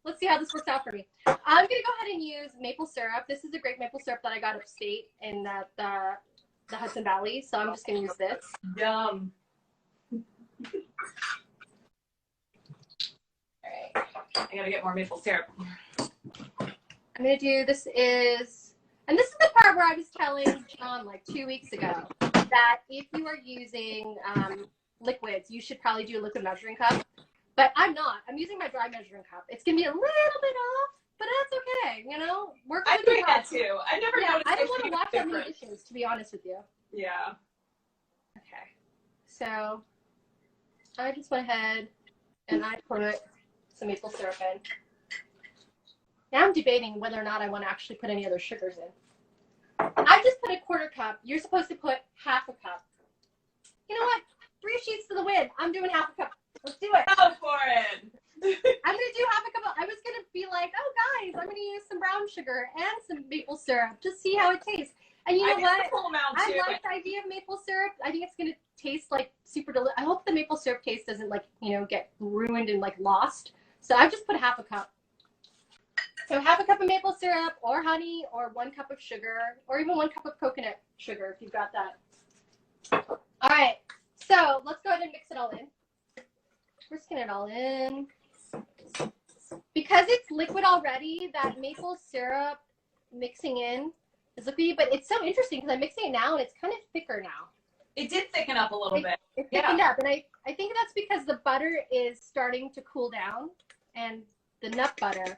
Let's see how this works out for me. I'm going to go ahead and use maple syrup. This is a great maple syrup that I got upstate in the Hudson Valley, so I'm just going to use this. Yum. All right. I got to get more maple syrup. I'm going to do, this is the part where I was telling John like 2 weeks ago that if you are using liquids, you should probably do a liquid measuring cup. But I'm not. I'm using my dry measuring cup. It's going to be a little bit off, but that's okay. You know, I'm doing that too. I never noticed. I don't want to wash that many dishes, to be honest with you. Yeah. Okay. So I just went ahead and I put some maple syrup in. Now I'm debating whether or not I want to actually put any other sugars in. I just put a 1/4 cup. You're supposed to put half a cup. You know what? 3 sheets to the wind. I'm doing half a cup. Let's do it. Go for it. I'm going to do half a cup. I was going to be like, oh, guys, I'm going to use some brown sugar and some maple syrup. Just see how it tastes. And you know what? I like the idea of maple syrup. I think it's going to taste like super delicious. I hope the maple syrup taste doesn't like, get ruined and like lost. So I've just put half a cup. So half a cup of maple syrup or honey or 1 cup of sugar or even 1 cup of coconut sugar if you've got that. All right. So let's go ahead and mix it all in. Whisking it all in. Because it's liquid already, that maple syrup mixing in is liquidy, but it's so interesting because I'm mixing it now and it's kind of thicker now. It did thicken up a little bit. It thickened up, and I think that's because the butter is starting to cool down and the nut butter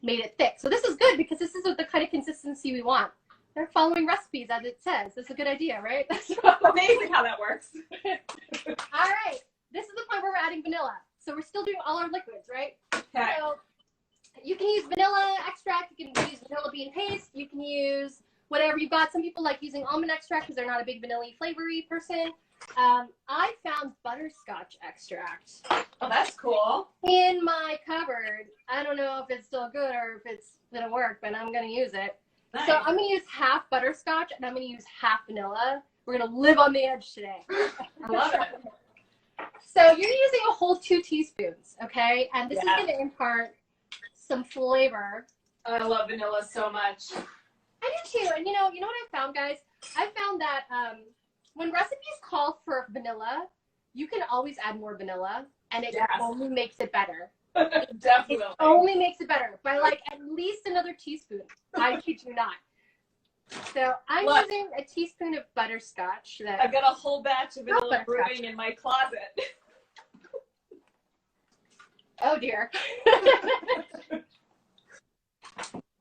made it thick. So this is good because this is the kind of consistency we want. They're following recipes as it says. That's a good idea, right? That's amazing how that works. All right. This is the point where we're adding vanilla. So we're still doing all our liquids, right? Okay. So you can use vanilla extract. You can use vanilla bean paste. You can use whatever you've got. Some people like using almond extract because they're not a big vanilla-y flavory person. I found butterscotch extract. Oh, that's cool. In my cupboard. I don't know if it's still good or if it's going to work, but I'm going to use it. Nice. So I'm going to use half butterscotch and I'm going to use half vanilla. We're going to live on the edge today. I love it. So you're using a whole 2 teaspoons, okay? And this is going to impart some flavor. I love vanilla so much. I do too. And you know what I found, guys? I found that when recipes call for vanilla, you can always add more vanilla, and it only makes it better. Definitely. It only makes it better by like at least another teaspoon. I kid you not. So I'm using a teaspoon of butterscotch. I've got a whole batch of vanilla brewing in my closet. Oh dear.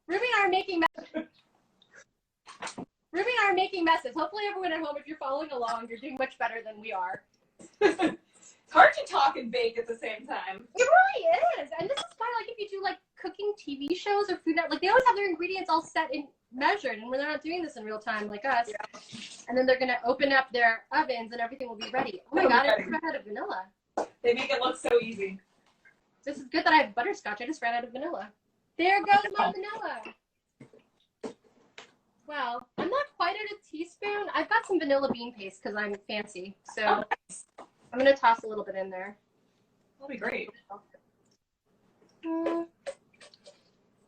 Ruby and I are making messes. Hopefully everyone at home, if you're following along, you're doing much better than we are. It's hard to talk and bake at the same time. It really is. And this is why, like, if you do like cooking TV shows or food, like they always have their ingredients all set and measured, and when they're not doing this in real time like us, and then they're gonna open up their ovens and everything will be ready. Oh my god, I just ran out of vanilla. They make it look so easy. This is good that I have butterscotch. I just ran out of vanilla. There goes my vanilla. Well, I'm not quite at a teaspoon. I've got some vanilla bean paste because I'm fancy. So I'm going to toss a little bit in there. That'll be great.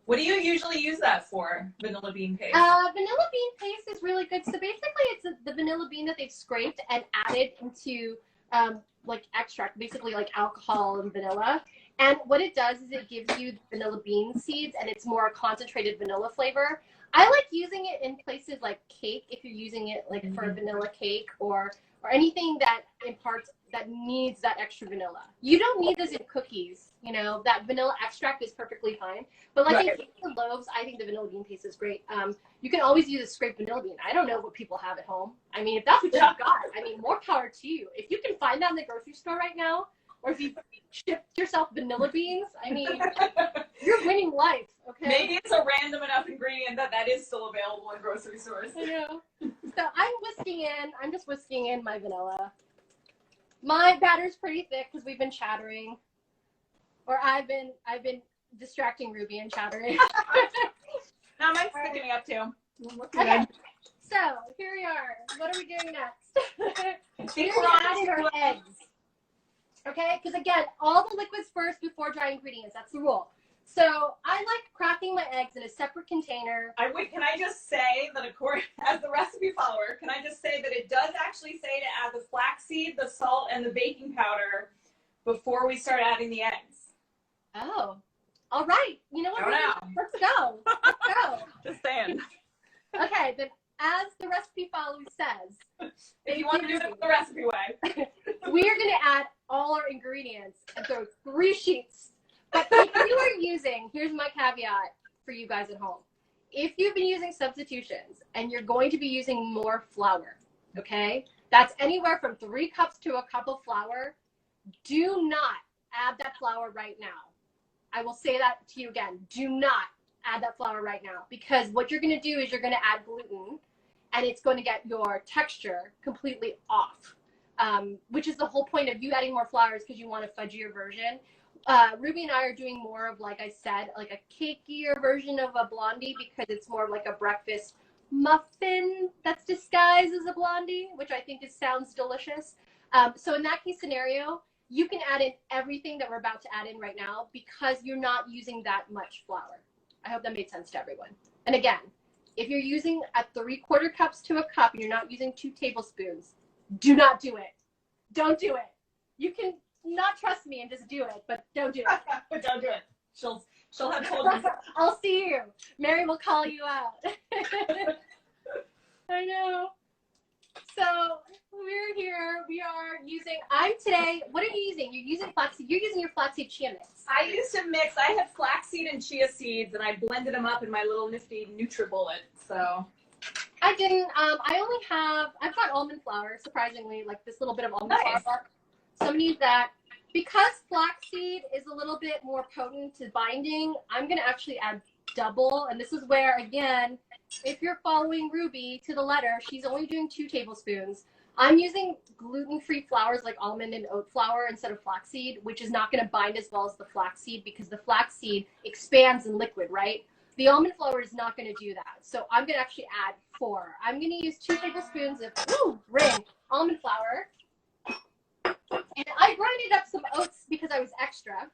What do you usually use that for, vanilla bean paste? Vanilla bean paste is really good. So basically it's the vanilla bean that they've scraped and added into like extract, basically like alcohol and vanilla. And what it does is it gives you vanilla bean seeds and it's more concentrated vanilla flavor. I like using it in places like cake, if you're using it like for a vanilla cake or anything that imparts that needs that extra vanilla. You don't need this in cookies. You know, that vanilla extract is perfectly fine. But like in the loaves, I think the vanilla bean paste is great. You can always use a scraped vanilla bean. I don't know what people have at home. I mean, if that's what you've got, I mean, more power to you. If you can find that in the grocery store right now, or if you shipped yourself vanilla beans, I mean, you're winning life, okay? Maybe it's a random enough ingredient that is still available in grocery stores. I know. So I'm just whisking in my vanilla. My batter's pretty thick because we've been chattering. Or I've been distracting Ruby and chattering. Now mine's thickening up too. Okay. So here we are. What are we doing next? We're adding our eggs. Okay? Because again, all the liquids first before dry ingredients. That's the rule. So I like cracking my eggs in a separate container. Can I just say that as the recipe follower, can I just say that it does actually say to add the flaxseed, the salt, and the baking powder before we start adding the eggs. Oh. All right. You know what? Let's go. Let's go. Just saying. Okay, then as the recipe follower says, if you want to do it the recipe way, we are going to add all our ingredients and throw 3 sheets. But if you are using, here's my caveat for you guys at home. If you've been using substitutions and you're going to be using more flour, okay, that's anywhere from 3 cups to a cup of flour. Do not add that flour right now. I will say that to you again. Do not add that flour right now, because what you're going to do is you're going to add gluten and it's going to get your texture completely off, which is the whole point of you adding more flour, is because you want a fudgier version. Ruby and I are doing more of, like I said, like a cakier version of a blondie, because it's more of like a breakfast muffin that's disguised as a blondie, which I think sounds delicious. So in that case scenario, you can add in everything that we're about to add in right now, because you're not using that much flour. I hope that made sense to everyone. And again, if you're using at 3/4 cups to a cup and you're not using 2 tablespoons, do not do it. Don't do it. You can not trust me and just do it, but don't do it. But don't do it. She'll have told you. I'll see you. Mary will call you out. I know. So we're here. We are using, what are you using? You're using flaxseed. You're using your flaxseed chia mix. I used a mix. I had flaxseed and chia seeds, and I blended them up in my little nifty NutriBullet. So I didn't. I've got almond flour, surprisingly, like this little bit of almond flour. So I'm going to use that. Because flaxseed is a little bit more potent to binding, I'm going to actually add double. And this is where, again, if you're following Ruby to the letter, she's only doing 2 tablespoons. I'm using gluten-free flours like almond and oat flour instead of flaxseed, which is not going to bind as well as the flaxseed, because the flaxseed expands in liquid, right? The almond flour is not going to do that. So I'm going to actually add 4. I'm going to use 2 tablespoons of almond flour. And I grinded up some oats because I was extra.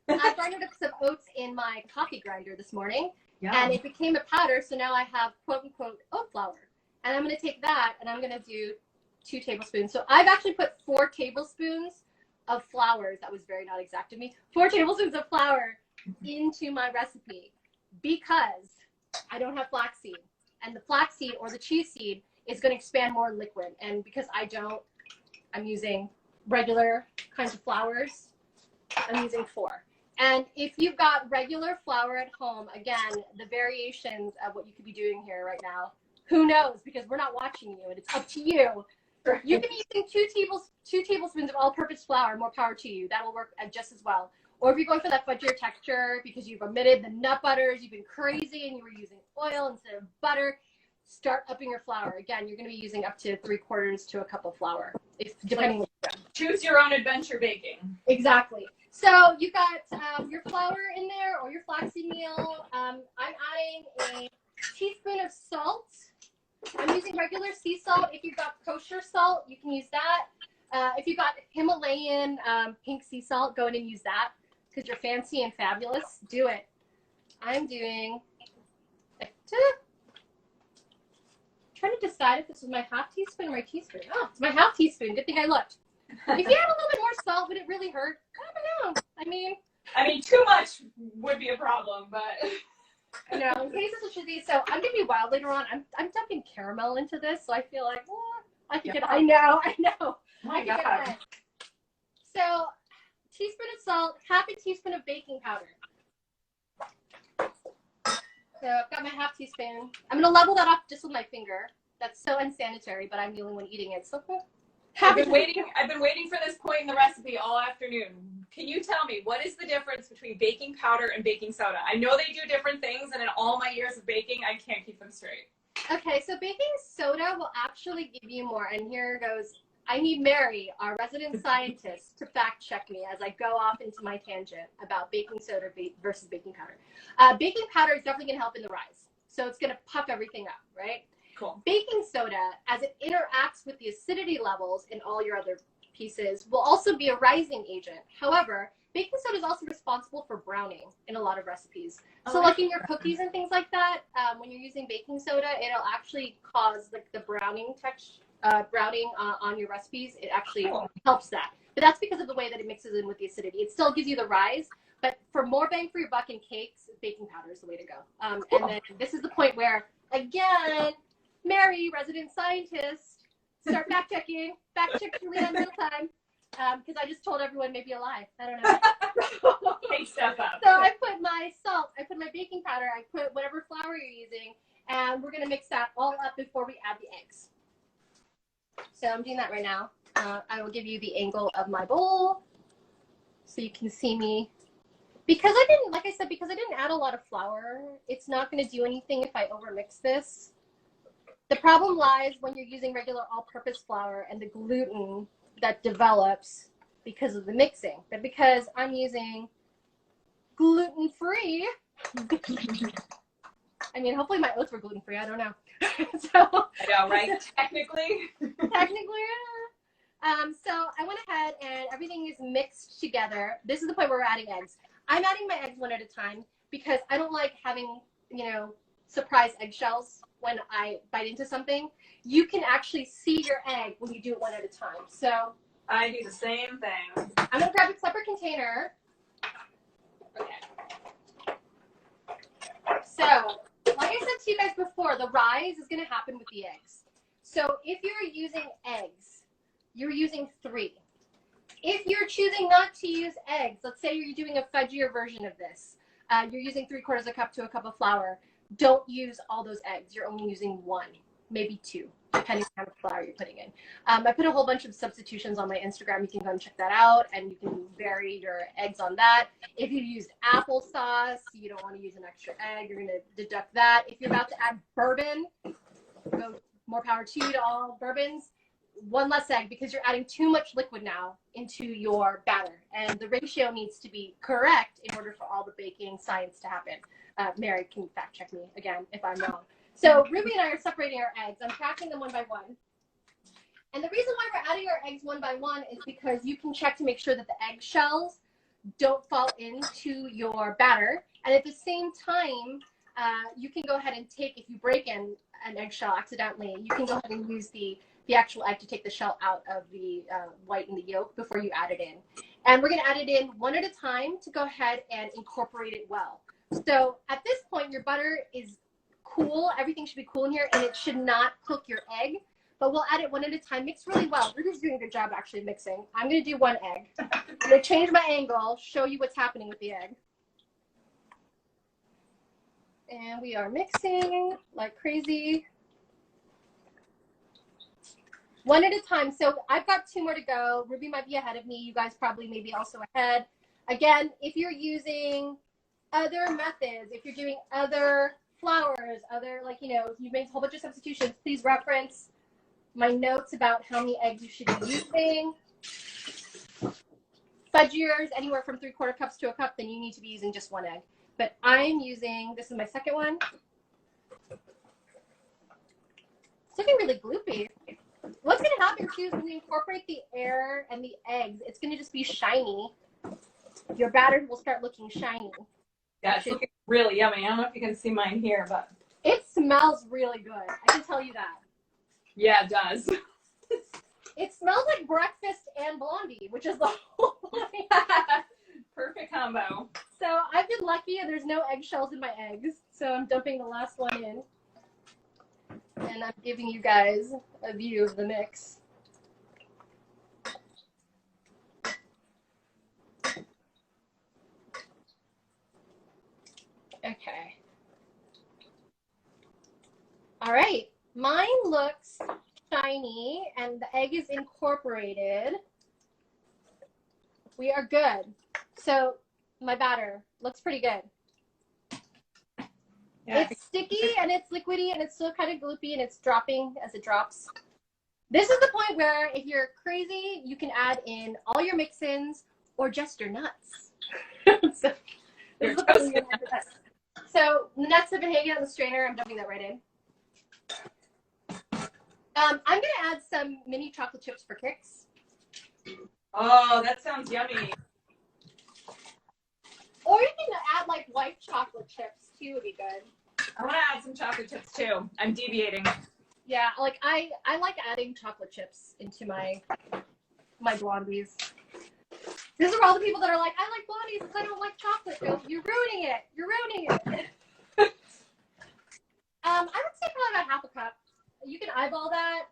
I grinded up some oats in my coffee grinder this morning. Yeah. And it became a powder, so now I have quote-unquote oat flour. And I'm going to take that and I'm going to do 2 tablespoons. So I've actually put 4 tablespoons of flour. That was very not exact of me. 4 tablespoons of flour into my recipe, because I don't have flaxseed. And the flaxseed or the chia seed is going to expand more in liquid. And because I don't, I'm using regular kinds of flours. I'm using 4. And if you've got regular flour at home, again, the variations of what you could be doing here right now, who knows, because we're not watching you and it's up to you. You can be using 2 tablespoons of all-purpose flour, more power to you. That'll work just as well. Or if you're going for that fudgier texture because you've omitted the nut butters, you've been crazy and you were using oil instead of butter, start upping your flour. Again, you're going to be using up to 3/4 to a cup of flour, depending on what you're doing. Choose your own adventure baking. Exactly. So you got your flour in there, or your flaxseed meal. I'm adding a teaspoon of salt. I'm using regular sea salt. If you've got kosher salt, you can use that. If you've got Himalayan pink sea salt, go in and use that, because you're fancy and fabulous. Do it. I'm doing trying to decide if this was my half teaspoon or my teaspoon. Oh, it's my half teaspoon. Good thing I looked. If you had a little bit more salt, would it really hurt? I don't know. I mean, too much would be a problem, but I know. In case this should be, so I'm gonna be wild later on. I'm dumping caramel into this, so I feel like, I could get. I know. Oh my God. So, teaspoon of salt, half a teaspoon of baking powder. So I've got my half teaspoon. I'm gonna level that off just with my finger. That's so unsanitary, but I'm the only one eating it. So I've been waiting for this point in the recipe all afternoon. Can you tell me what is the difference between baking powder and baking soda? I know they do different things, and in all my years of baking, I can't keep them straight. Okay, so baking soda will actually give you more. And here goes. I need Mary, our resident scientist, to fact check me as I go off into my tangent about baking soda versus baking powder. Baking powder is definitely going to help in the rise. So it's going to puff everything up, right? Cool. Baking soda, as it interacts with the acidity levels in all your other pieces, will also be a rising agent. However, baking soda is also responsible for browning in a lot of recipes. So like in your cookies and things like that, when you're using baking soda, it'll actually cause like the browning texture. Browning on your recipes, it actually helps that. But that's because of the way that it mixes in with the acidity. It still gives you the rise, but for more bang for your buck in cakes, baking powder is the way to go. And then this is the point where, again, Mary, resident scientist, start fact checking. Fact check JulieAnn real time. Because I just told everyone maybe a lie. I don't know. Take stuff up. So I put my salt, I put my baking powder, I put whatever flour you're using, and we're going to mix that all up before we add the eggs. So I'm doing that right now. I will give you the angle of my bowl so you can see me. Because I didn't, like I said, because I didn't add a lot of flour, it's not going to do anything if I overmix this. The problem lies when you're using regular all-purpose flour and the gluten that develops because of the mixing. But because I'm using gluten-free, I mean, hopefully my oats were gluten-free. I don't know. So, I know, right? Technically. Technically, yeah. So I went ahead and everything is mixed together. This is the point where we're adding eggs. I'm adding my eggs one at a time because I don't like having, surprise eggshells when I bite into something. You can actually see your egg when you do it one at a time. So I do the same thing. I'm going to grab a separate container. Okay. So, like I said to you guys before, the rise is going to happen with the eggs. So if you're using eggs, you're using 3. If you're choosing not to use eggs, let's say you're doing a fudgier version of this, you're using 3/4 a cup to a cup of flour, don't use all those eggs. You're only using 1, maybe 2, depending on how much flour you're putting in. I put a whole bunch of substitutions on my Instagram. You can go and check that out, and you can vary your eggs on that. If you used applesauce, you don't want to use an extra egg. You're going to deduct that. If you're about to add bourbon, go more power to you to all bourbons. 1 less egg because you're adding too much liquid now into your batter. And the ratio needs to be correct in order for all the baking science to happen. Mary can fact check me again if I'm wrong. So Ruby and I are separating our eggs. I'm cracking them 1 by 1. And the reason why we're adding our eggs 1 by 1 is because you can check to make sure that the egg shells don't fall into your batter. And at the same time, you can go ahead and take, if you break in an eggshell accidentally, you can go ahead and use the actual egg to take the shell out of the white and the yolk before you add it in. And we're going to add it in 1 at a time to go ahead and incorporate it well. So at this point, your butter is cool. Everything should be cool in here, and it should not cook your egg. But we'll add it 1 at a time. Mix really well. Ruby's doing a good job actually mixing. I'm going to do 1 egg. I'm going to change my angle, show you what's happening with the egg. And we are mixing like crazy. 1 at a time. So I've got 2 more to go. Ruby might be ahead of me. You guys probably may be also ahead. Again, if you're using other methods, if you're doing other flours, you've made a whole bunch of substitutions, please reference my notes about how many eggs you should be using. Fudgiers, anywhere from 3/4 cups to a cup, then you need to be using just 1 egg. But I'm using, this is my second one. It's looking really gloopy. What's going to happen too is when you incorporate the air and the eggs, it's going to just be shiny. Your batter will start looking shiny. Yeah, it's looking really yummy. I don't know if you can see mine here, but it smells really good. I can tell you that. Yeah, it does. It smells like Breakfast and Blondie, which is the whole thing. Perfect combo. So I've been lucky and there's no eggshells in my eggs. So I'm dumping the last one in. And I'm giving you guys a view of the mix. Okay. All right. Mine looks shiny and the egg is incorporated. We are good. So my batter looks pretty good. Yeah. It's sticky and it's liquidy and it's still kind of gloopy and it's dropping as it drops. This is the point where if you're crazy, you can add in all your mix-ins or just your nuts. So, so the nuts have been hanging out in the strainer. I'm dumping that right in. I'm going to add some mini chocolate chips for kicks. Oh, that sounds yummy. Or you can add like white chocolate chips too, would be good. I want to add some chocolate chips too. I'm deviating. Yeah, like I like adding chocolate chips into my blondies. These are all the people that are like, I like blondies because I don't like chocolate. So you're ruining it. You're ruining it. I would say probably about half a cup. You can eyeball that.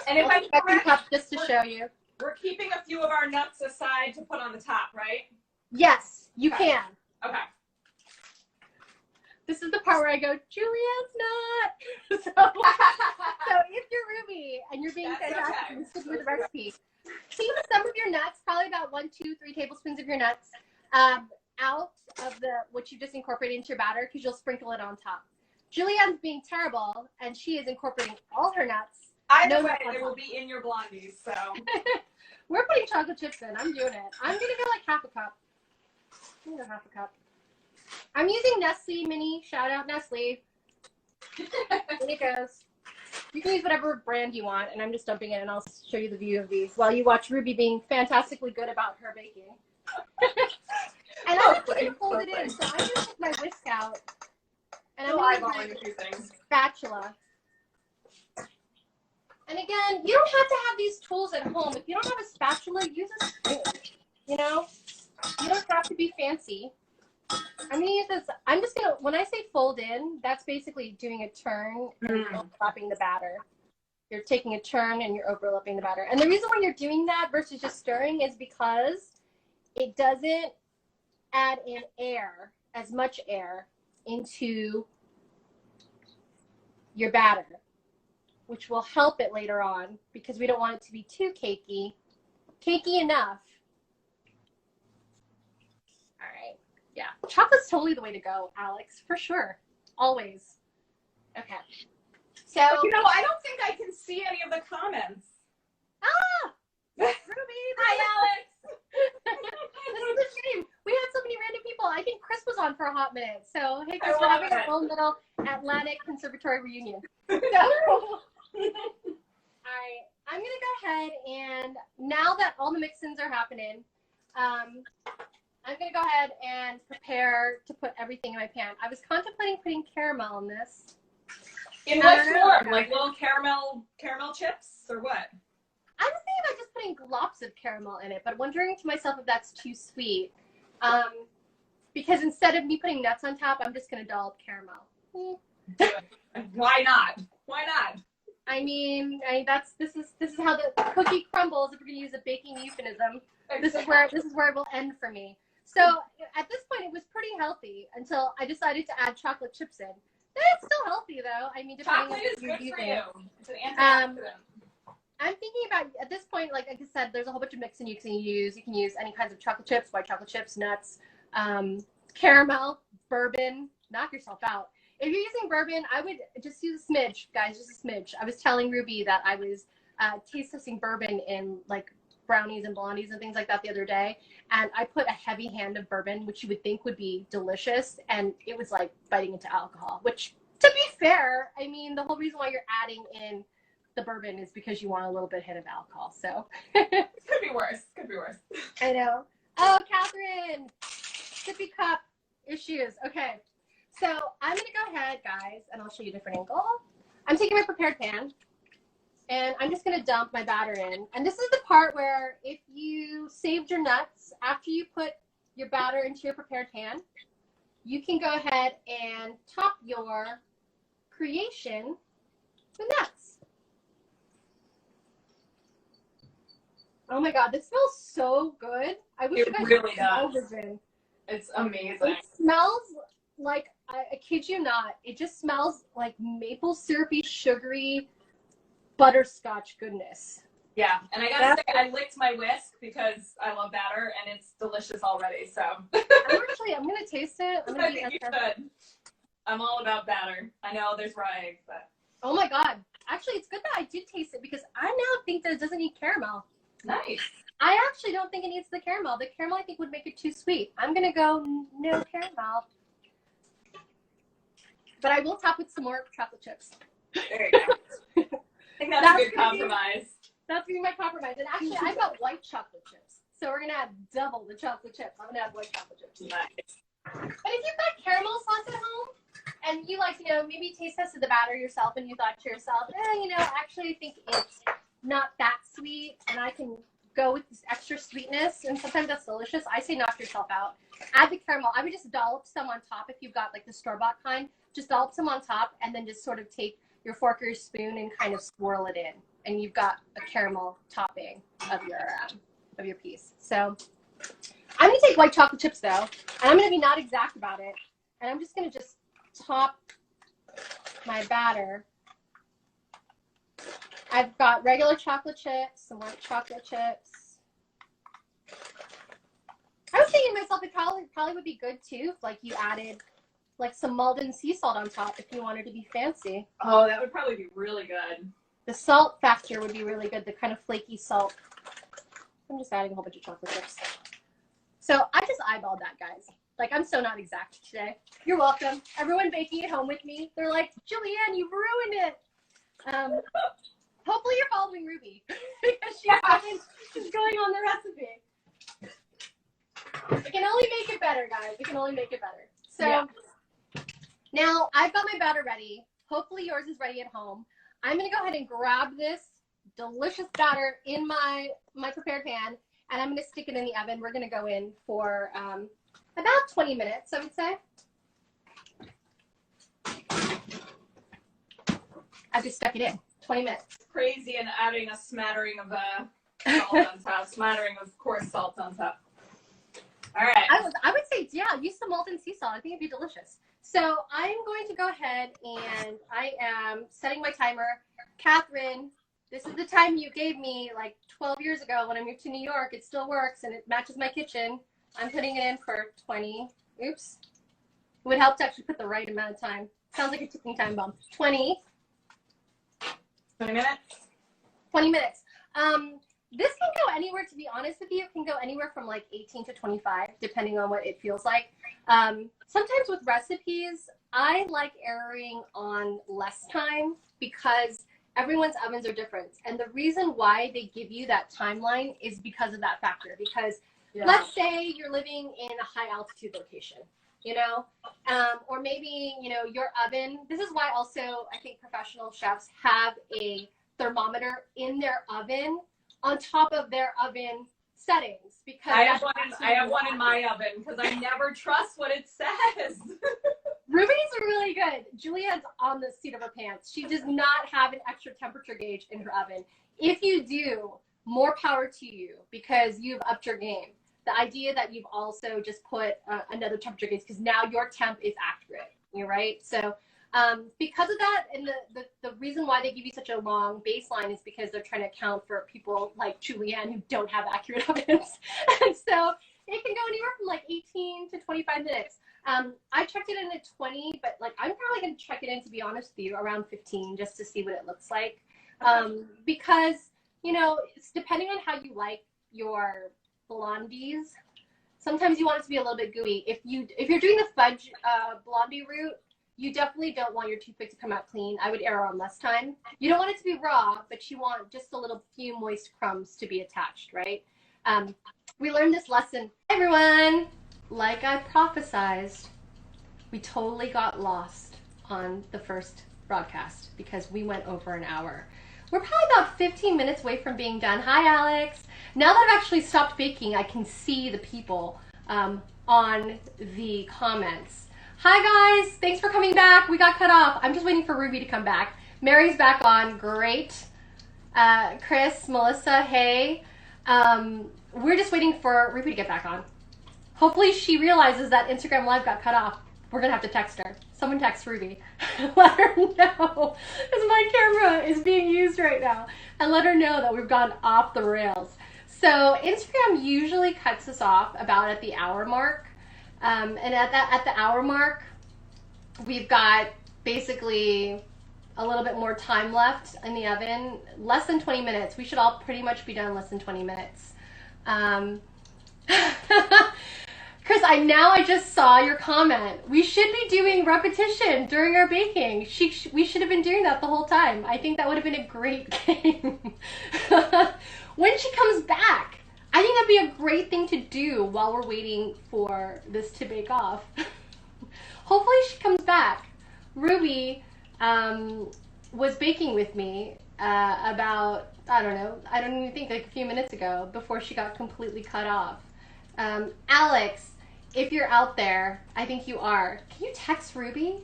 And if I'm correct, cup just to show you, we're keeping a few of our nuts aside to put on the top, right? Yes, you can. Okay. This is the part where I go, JulieAnn's not. So if you're Ruby and you're being fantastic and sticking with the recipe, keep some of your nuts, probably about 1, 2, 3 tablespoons of your nuts, out of what you just incorporated into your batter because you'll sprinkle it on top. JulieAnn's being terrible and she is incorporating all her nuts. Either way, they will be in your blondies. So we're putting chocolate chips in. I'm doing it. I'm gonna go like half a cup. I'm gonna go half a cup. I'm using Nestle Mini. Shout out Nestle. In it goes. You can use whatever brand you want, and I'm just dumping it, and I'll show you the view of these while you watch Ruby being fantastically good about her baking. And I'm just going to fold it in, so I'm going to take my whisk out, and I'm going to use my spatula. And again, you don't have to have these tools at home. If you don't have a spatula, use a spoon. You know, you don't have to be fancy. I'm going to use this. I'm just going to, when I say fold in, that's basically doing a turn and overlapping the batter. You're taking a turn and you're overlapping the batter. And the reason why you're doing that versus just stirring is because it doesn't add in air, as much air, into your batter, which will help it later on because we don't want it to be too cakey. Cakey enough. All right. Yeah. Chocolate's totally the way to go, Alex, for sure. Always. Okay. So, you know, I don't think I can see any of the comments. Ah! Ruby! Hi, Alex! This is a shame. We had so many random people. I think Chris was on for a hot minute. So, hey, Chris, we're having our own little Atlantic Conservatory reunion. So, all right. I'm going to go ahead and now that all the mix-ins are happening, I'm going to go ahead and prepare to put everything in my pan. I was contemplating putting caramel in this. In what form? Like little caramel chips or what? I was thinking about just putting glops of caramel in it, but wondering to myself if that's too sweet. Because instead of me putting nuts on top, I'm just going to dollop caramel. Why not? Why not? I mean, this is how the cookie crumbles. If we're going to use a baking euphemism, this is where it will end for me. So at this point, it was pretty healthy until I decided to add chocolate chips in. It's still healthy though. I mean, depending on what you're using. For you. It's an antioxidant. I'm thinking about at this point, like I said, there's a whole bunch of mix-in you can use. You can use any kinds of chocolate chips, white chocolate chips, nuts, caramel, bourbon. Knock yourself out. If you're using bourbon, I would just use a smidge, guys, just a smidge. I was telling Ruby that I was taste testing bourbon in like brownies and blondies and things like that the other day, and I put a heavy hand of bourbon, which you would think would be delicious, and it was like biting into alcohol, which, to be fair, I mean, the whole reason why you're adding in the bourbon is because you want a little bit hit of alcohol, so. Could be worse. Could be worse. I know. Oh, Catherine, sippy cup issues. Okay, so I'm going to go ahead, guys, and I'll show you a different angle. I'm taking my prepared pan, and I'm just going to dump my batter in. And this is the part where if you saved your nuts after you put your batter into your prepared pan, you can go ahead and top your creation with nuts. Oh my God, this smells so good. I wish you guys really smelled does. this in. It's amazing. It smells like, I kid you not, it just smells like maple syrupy, sugary butterscotch goodness. Yeah, and I gotta say, I licked my whisk because I love batter, and it's delicious already. So I'm gonna taste it. I think you should. I'm all about batter. I know there's raw eggs, but oh my God, actually, it's good that I did taste it because I now think that it doesn't need caramel. Nice. I actually don't think it needs the caramel. The caramel I think would make it too sweet. I'm gonna go no caramel, but I will top with some more chocolate chips. There you go. I think that's a good compromise. That's gonna be my compromise. And actually, I've got white chocolate chips, so we're gonna have double the chocolate chips. I'm gonna have white chocolate chips. Nice. But if you've got caramel sauce at home, and you like, maybe taste tested the batter yourself, and you thought to yourself, actually I think it's not that sweet, and I can go with this extra sweetness, and sometimes that's delicious. I say knock yourself out. Add the caramel. I would just dollop some on top if you've got like the store-bought kind. Just dollop some on top, and then just sort of take your fork or your spoon and kind of swirl it in, and you've got a caramel topping of your piece. So I'm gonna take white chocolate chips though, and I'm gonna be not exact about it, and I'm just gonna top my batter. I've got regular chocolate chips, some white chocolate chips. I was thinking to myself, it probably would be good too if like you added like some Malden sea salt on top if you wanted to be fancy. Oh, that would probably be really good. The salt factor would be really good, the kind of flaky salt. I'm just adding a whole bunch of chocolate chips. So I just eyeballed that, guys. Like, I'm so not exact today. You're welcome. Everyone baking at home with me, they're like, JulieAnn, you've ruined it. Hopefully you're following Ruby because she's going on the recipe. We can only make it better, guys. We can only make it better. So yeah. Now I've got my batter ready. Hopefully yours is ready at home. I'm going to go ahead and grab this delicious batter in my prepared pan, and I'm going to stick it in the oven. We're going to go in for about 20 minutes, I would say. I just stuck it in. 20 minutes. Crazy, and adding a smattering of salt on top. Smattering of course salt on top. All right. I would say, yeah, use some Malden sea salt. I think it'd be delicious. So I'm going to go ahead and I am setting my timer. Catherine, this is the time you gave me like 12 years ago when I moved to New York. It still works and it matches my kitchen. I'm putting it in for 20. Oops. It would help to actually put the right amount of time. Sounds like a ticking time bomb. 20 minutes? 20 minutes. This can go anywhere, to be honest with you. It can go anywhere from like 18 to 25, depending on what it feels like. Sometimes with recipes, I like erring on less time because everyone's ovens are different. And the reason why they give you that timeline is because of that factor. Because let's say you're living in a high altitude location, or maybe, your oven. This is why also I think professional chefs have a thermometer in their oven on top of their oven settings, because I have one in my oven because I never trust what it says. Ruby's are really good. JulieAnn's on the seat of her pants. She does not have an extra temperature gauge in her oven. If you do, more power to you because you've upped your game. The idea that you've also just put another temperature gauge, because now your temp is accurate, right? So because of that, and the reason why they give you such a long baseline is because they're trying to account for people like JulieAnn who don't have accurate ovens. And so it can go anywhere from like 18 to 25 minutes. I checked it in at 20, but like I'm probably going to check it in, to be honest with you, around 15 just to see what it looks like. Because, it's depending on how you like your blondies. Sometimes you want it to be a little bit gooey. If you're doing the fudge blondie route, you definitely don't want your toothpick to come out clean. I would err on less time. You don't want it to be raw, but you want just a little few moist crumbs to be attached, right? We learned this lesson. Hey everyone, like I prophesized, we totally got lost on the first broadcast because we went over an hour. We're probably about 15 minutes away from being done. Hi, Alex. Now that I've actually stopped baking, I can see the people on the comments. Hi, guys. Thanks for coming back. We got cut off. I'm just waiting for Ruby to come back. Mary's back on. Great. Chris, Melissa, hey. We're just waiting for Ruby to get back on. Hopefully she realizes that Instagram Live got cut off. We're going to have to text her. Someone text Ruby. Let her know, because my camera is being used right now. And let her know that we've gone off the rails. So Instagram usually cuts us off about at the hour mark. And at the hour mark, we've got basically a little bit more time left in the oven. Less than 20 minutes. We should all pretty much be done less than 20 minutes. Chris, I just saw your comment. We should be doing repetition during our baking. We should have been doing that the whole time. I think that would have been a great game. When she comes back, I think that'd be a great thing to do while we're waiting for this to bake off. Hopefully she comes back. Ruby was baking with me about, I don't even think like a few minutes ago before she got completely cut off. Alex, if you're out there, I think you are. Can you text Ruby?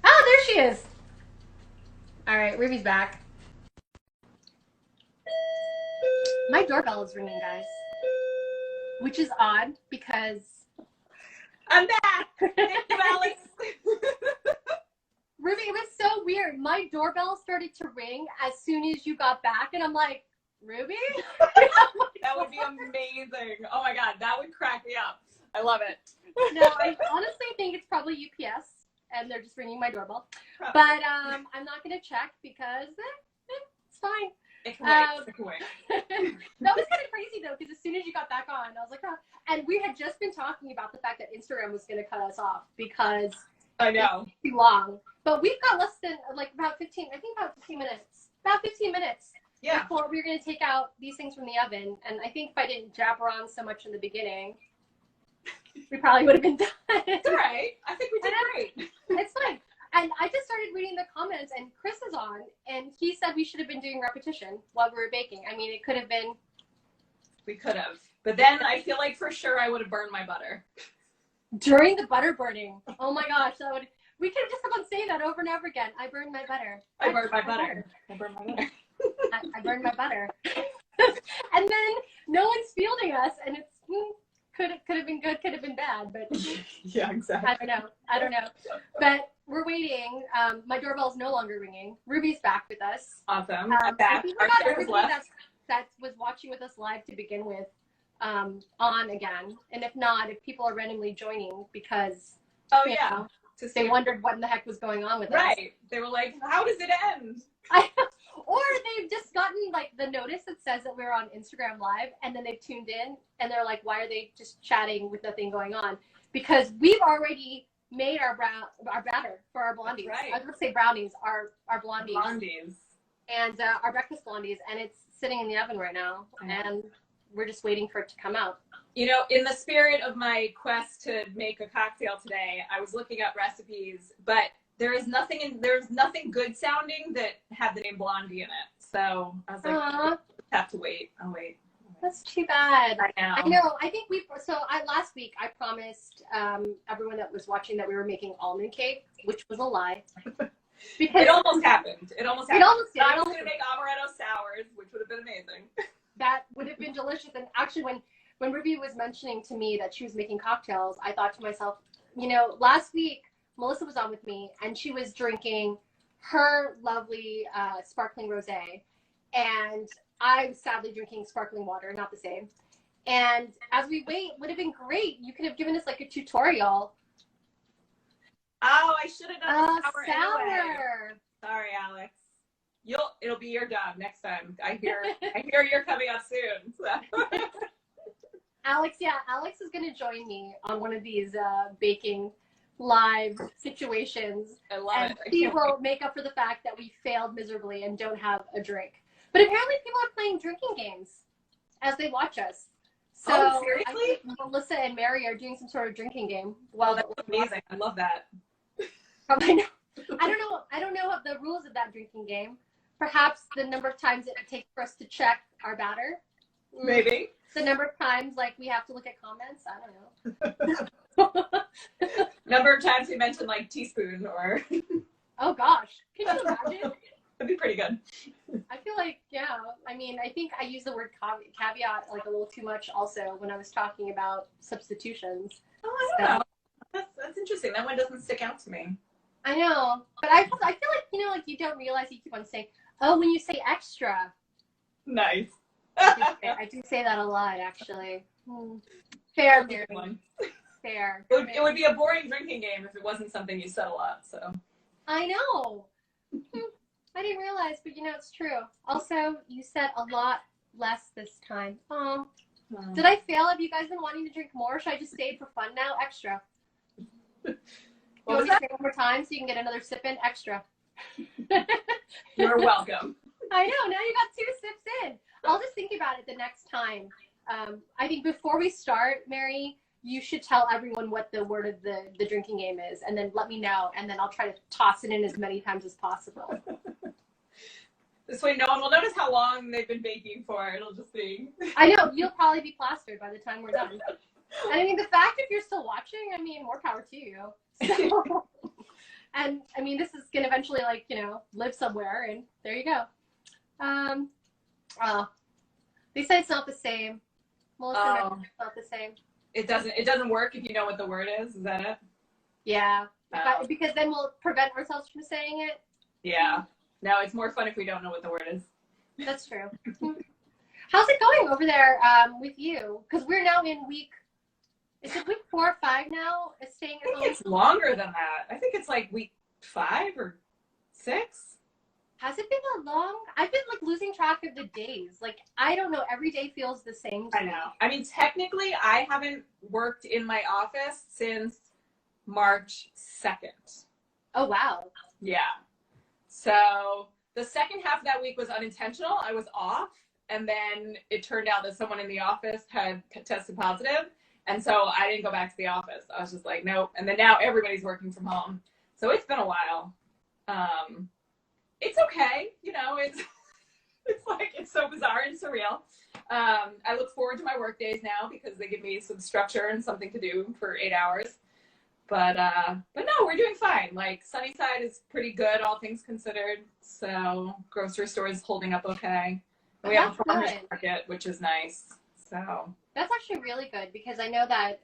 Oh, there she is. All right, Ruby's back. My doorbell is ringing, guys, which is odd because I'm back. Thank you, Alex. Ruby, it was so weird. My doorbell started to ring as soon as you got back, and I'm like, Ruby? That would be amazing. Oh my God, that would crack me up. I love it. No, I honestly think it's probably UPS, and they're just ringing my doorbell. Probably. But I'm not going to check because it's fine. It can wait. It can wait. That was kind of crazy, though, because as soon as you got back on, I was like, oh. And we had just been talking about the fact that Instagram was going to cut us off because I know. It's too long. But we've got less than, like, about 15 minutes. About 15 minutes. Yeah. Before we were going to take out these things from the oven. And I think if I didn't jabber on so much in the beginning, we probably would have been done. It's all right. I think we did great. It's fine. And I just started reading the comments, and Chris is on, and he said we should have been doing repetition while we were baking. I mean, it could have been. We could have. But then I feel like for sure I would have burned my butter. During the butter burning. Oh my gosh. We could have just kept on saying that over and over again. I burned my butter. I burned my butter. I burned my butter. I burned my butter. And then no one's fielding us, and it's could have been good, could have been bad, but yeah, exactly. I don't know. But we're waiting. My doorbell is no longer ringing. Ruby's back with us. Awesome. I'm back. I think we got everybody that was watching with us live to begin with on again. And if not, if people are randomly joining because they wondered what in the heck was going on with us. Right. They were like, how does it end? Or they've just gotten like the notice that says that we're on Instagram Live, and then they've tuned in and they're like, why are they just chatting with nothing going on? Because we've already made our batter for our blondies. Right. I was gonna say brownies, our blondies. Blondies. And our breakfast blondies, and it's sitting in the oven right now, and we're just waiting for it to come out. You know, in the spirit of my quest to make a cocktail today, I was looking up recipes, but there's nothing good sounding that had the name Blondie in it. So I was like, I have to wait. I'll wait. That's too bad. I know. I think last week I promised everyone that was watching that we were making almond cake, which was a lie. Because it almost happened. I was going to make amaretto sours, which would have been amazing. That would have been delicious. And actually, when Ruby was mentioning to me that she was making cocktails, I thought to myself, you know, last week Melissa was on with me, and she was drinking her lovely sparkling rosé, and I was sadly drinking sparkling water, not the same. And as we wait, would have been great. You could have given us like a tutorial. Oh, I should have done a sour. Anyway. Sorry, Alex. It'll be your job next time. I hear you're coming up soon. So. Alex is going to join me on one of these baking live situations. I love it. He will make up for the fact that we failed miserably and don't have a drink. But apparently people are playing drinking games as they watch us. So seriously? I think Melissa and Mary are doing some sort of drinking game. Well, that's amazing. I love that. Probably not. I don't know what the rules of that drinking game. Perhaps the number of times it takes for us to check our batter. Maybe. The number of times like we have to look at comments. I don't know. Number of times we mentioned like teaspoon or. Oh gosh, can you imagine? That'd be pretty good. I feel like, yeah. I mean, I think I used the word caveat like a little too much also when I was talking about substitutions. Oh, I don't know. That's interesting. That one doesn't stick out to me. I know, but I feel like, like you don't realize you keep on saying, oh, when you say extra. Nice. I do say that a lot, actually. Fair, Mary. Fair. It would be a boring drinking game if it wasn't something you said a lot, so. I know. I didn't realize, but it's true. Also, you said a lot less this time. Oh. Did I fail? Have you guys been wanting to drink more? Should I just stay for fun now? Extra. You want me to say it one more time so you can get another sip in? Extra. You're welcome. I know. Now you got 2 sips in. I'll just think about it the next time. I think before we start, Mary, you should tell everyone what the word of the drinking game is, and then let me know, and then I'll try to toss it in as many times as possible. This way no one will notice how long they've been baking for. It'll just be... I know. You'll probably be plastered by the time we're done. And I mean, the fact if you're still watching, I mean, more power to you. So, and I mean, this is going to eventually, like, live somewhere, and there you go. They say it's not the same. Melissa, it's not the same. It doesn't work if you know what the word is. Is that it? Yeah. Because then we'll prevent ourselves from saying it. Yeah. No, it's more fun if we don't know what the word is. That's true. How's it going over there with you? Because we're now in is it week 4 or 5 now? Staying at home? I think it's longer than that. I think it's like week 5 or 6. Has it been that long? I've been like losing track of the days. Like, I don't know. Every day feels the same to me. I know. I mean, technically, I haven't worked in my office since March 2nd. Oh, wow. Yeah. So the second half of that week was unintentional. I was off. And then it turned out that someone in the office had tested positive. And so I didn't go back to the office. I was just like, nope. And then now everybody's working from home. So it's been a while. It's okay. It's like, it's so bizarre and surreal. I look forward to my work days now because they give me some structure and something to do for 8 hours. But no, we're doing fine. Like, Sunnyside is pretty good, all things considered. So grocery store is holding up okay. And we have a farmer's market, which is nice. So that's actually really good because I know that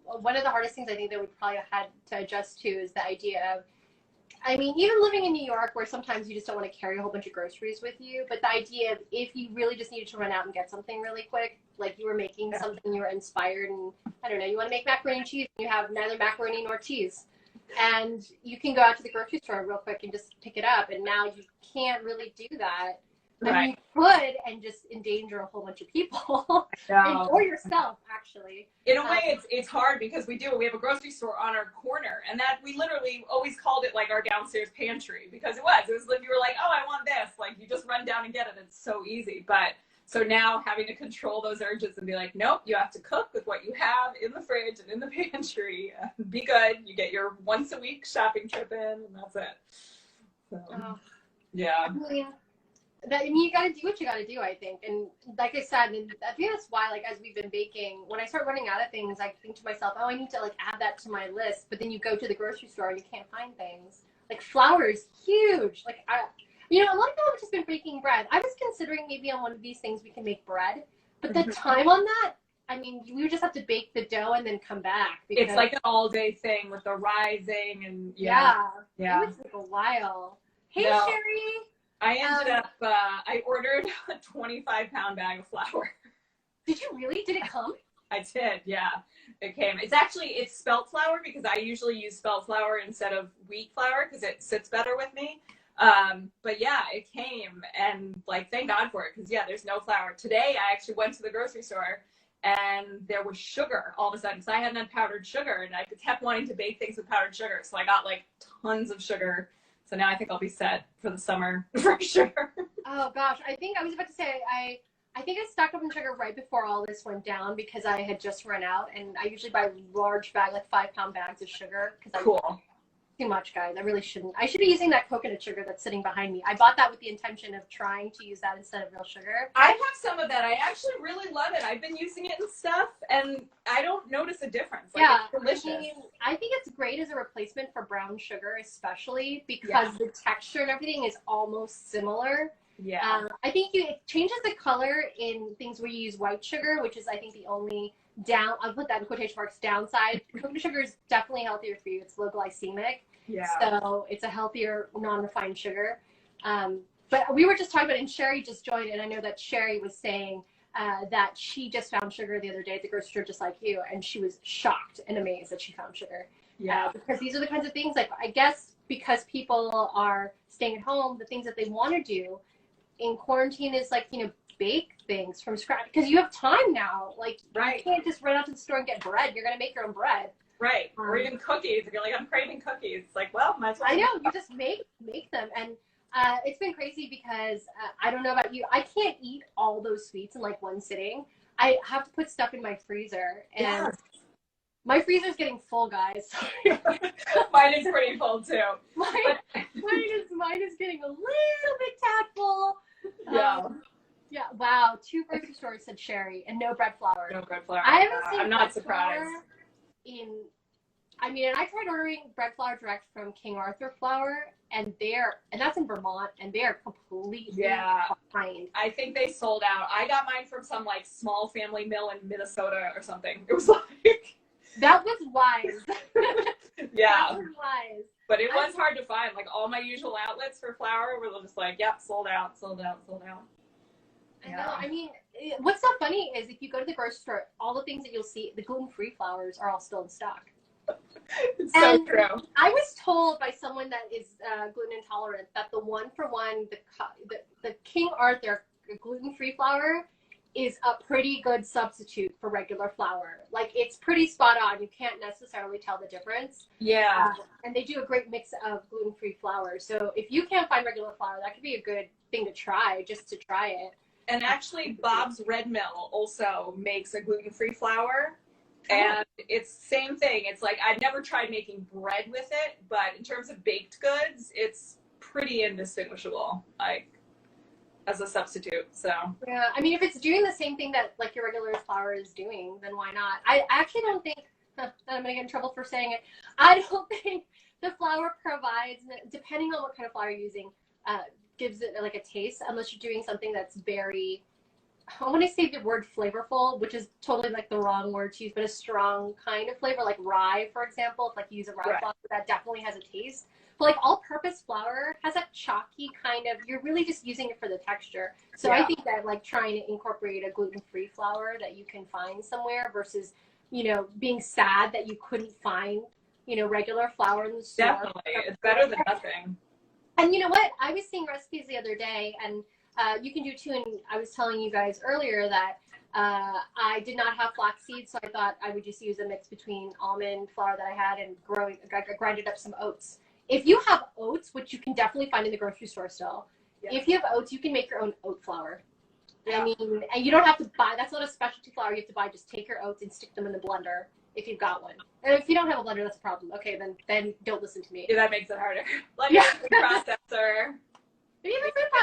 one of the hardest things I think that we probably had to adjust to is the idea of, I mean, even living in New York where sometimes you just don't want to carry a whole bunch of groceries with you, but the idea of if you really just needed to run out and get something really quick, like you were making something, you were inspired, and I don't know, you want to make macaroni and cheese, and you have neither macaroni nor cheese, and you can go out to the grocery store real quick and just pick it up, and now you can't really do that. Right. I mean, you could and just endanger a whole bunch of people or yourself, actually. In a way, it's hard because we have a grocery store on our corner, and that we literally always called it like our downstairs pantry because it was like you were like, oh, I want this, like you just run down and get it. It's so easy. But so now having to control those urges and be like, nope, you have to cook with what you have in the fridge and in the pantry. Be good. You get your once a week shopping trip in, and that's it. So, yeah. I mean, you got to do what you got to do, I think. And like I said, and I think that's why, like, as we've been baking, when I start running out of things, I think to myself, oh, I need to, like, add that to my list. But then you go to the grocery store and you can't find things. Like, flour is huge. Like, a lot of people have just been baking bread. I was considering maybe on one of these things we can make bread. But the time on that, I mean, we would just have to bake the dough and then come back. It's like an all-day thing with the rising and, yeah. It would take a while. Hey, Sherry. I ended up, I ordered a 25-pound bag of flour. Did you really? Did it come? I did, yeah. It came. It's spelt flour because I usually use spelt flour instead of wheat flour because it sits better with me. But yeah, it came and like, thank God for it because yeah, there's no flour. Today, I actually went to the grocery store and there was sugar all of a sudden. So I hadn't had powdered sugar and I kept wanting to bake things with powdered sugar. So I got like tons of sugar. So now I think I'll be set for the summer for sure. Oh gosh, I think I was about to say I think I stocked up on sugar right before all this went down because I had just run out, and I usually buy large bag, like 5-pound bags of sugar because cool. Too much, guys. I really shouldn't. I should be using that coconut sugar that's sitting behind me. I bought that with the intention of trying to use that instead of real sugar. I have some of that. I actually really love it. I've been using it and stuff, and I don't notice a difference. Like, yeah, it's delicious. I think it's great as a replacement for brown sugar, especially because the texture and everything is almost similar. Yeah. I think it changes the color in things where you use white sugar, which is, I think, the only I'll put that in quotation marks, downside. Coconut sugar is definitely healthier for you. It's low glycemic. Yeah. So it's a healthier, non-refined sugar. But we were just talking about, and Sherry just joined, and I know that Sherry was saying that she just found sugar the other day at the grocery store, just like you, and she was shocked and amazed that she found sugar. Yeah. Because these are the kinds of things, like, I guess because people are staying at home, the things that they want to do in quarantine is, like, you know, bake things from scratch, because you have time now. Like, right. You can't just run out to the store and get bread. You're gonna make your own bread. Right. Or even cookies. If you're like, I'm craving cookies, it's like, well, might as well. I know, you just make them. And it's been crazy because I don't know about you, I can't eat all those sweets in like one sitting. I have to put stuff in my freezer, and my freezer's getting full, guys. Mine is pretty full too. Mine is getting a little bit tactful. Yeah. Yeah. Wow. 2 grocery stores, said Sherry, and no bread flour. No bread flour. I haven't seen. I'm not surprised. And I tried ordering bread flour direct from King Arthur Flour, and that's in Vermont, and they are completely behind. I think they sold out. I got mine from some like small family mill in Minnesota or something. It was like that was wise. Yeah. That was wise. But it was hard to find. Like all my usual outlets for flour were just like, yep, sold out. I know. I mean, what's so funny is if you go to the grocery store, all the things that you'll see, the gluten-free flours are all still in stock. It's so true. I was told by someone that is gluten intolerant that the 1-for-1, the King Arthur gluten-free flour is a pretty good substitute for regular flour. Like, it's pretty spot on. You can't necessarily tell the difference. Yeah. And they do a great mix of gluten-free flour. So if you can't find regular flour, that could be a good thing to try, just to try it. And actually, Bob's Red Mill also makes a gluten-free flour. And it's same thing. It's like, I've never tried making bread with it, but in terms of baked goods, it's pretty indistinguishable, like, as a substitute. So yeah, I mean, if it's doing the same thing that like your regular flour is doing, then why not? I actually don't think that I'm gonna get in trouble for saying it. I don't think the flour provides, depending on what kind of flour you're using, gives it like a taste, unless you're doing something that's very, I want to say the word flavorful, which is totally like the wrong word to use, but a strong kind of flavor, like rye, for example. If like you use a rye flour, that definitely has a taste. But like all-purpose flour has that chalky kind of, you're really just using it for the texture. So I think that like trying to incorporate a gluten-free flour that you can find somewhere versus, you know, being sad that you couldn't find, you know, regular flour in the store. Definitely. It's better than nothing. And you know what? I was seeing recipes the other day, and you can do too. And I was telling you guys earlier that I did not have flax seeds, so I thought I would just use a mix between almond flour that I had and grinded up some oats. If you have oats, which you can definitely find in the grocery store still, if you have oats, you can make your own oat flour. I mean, and you don't have to buy, that's not a specialty flour you have to buy. Just take your oats and stick them in the blender if you've got one. And if you don't have a blender, that's a problem. Okay, then don't listen to me. Yeah, that makes it harder. Like a food processor. Maybe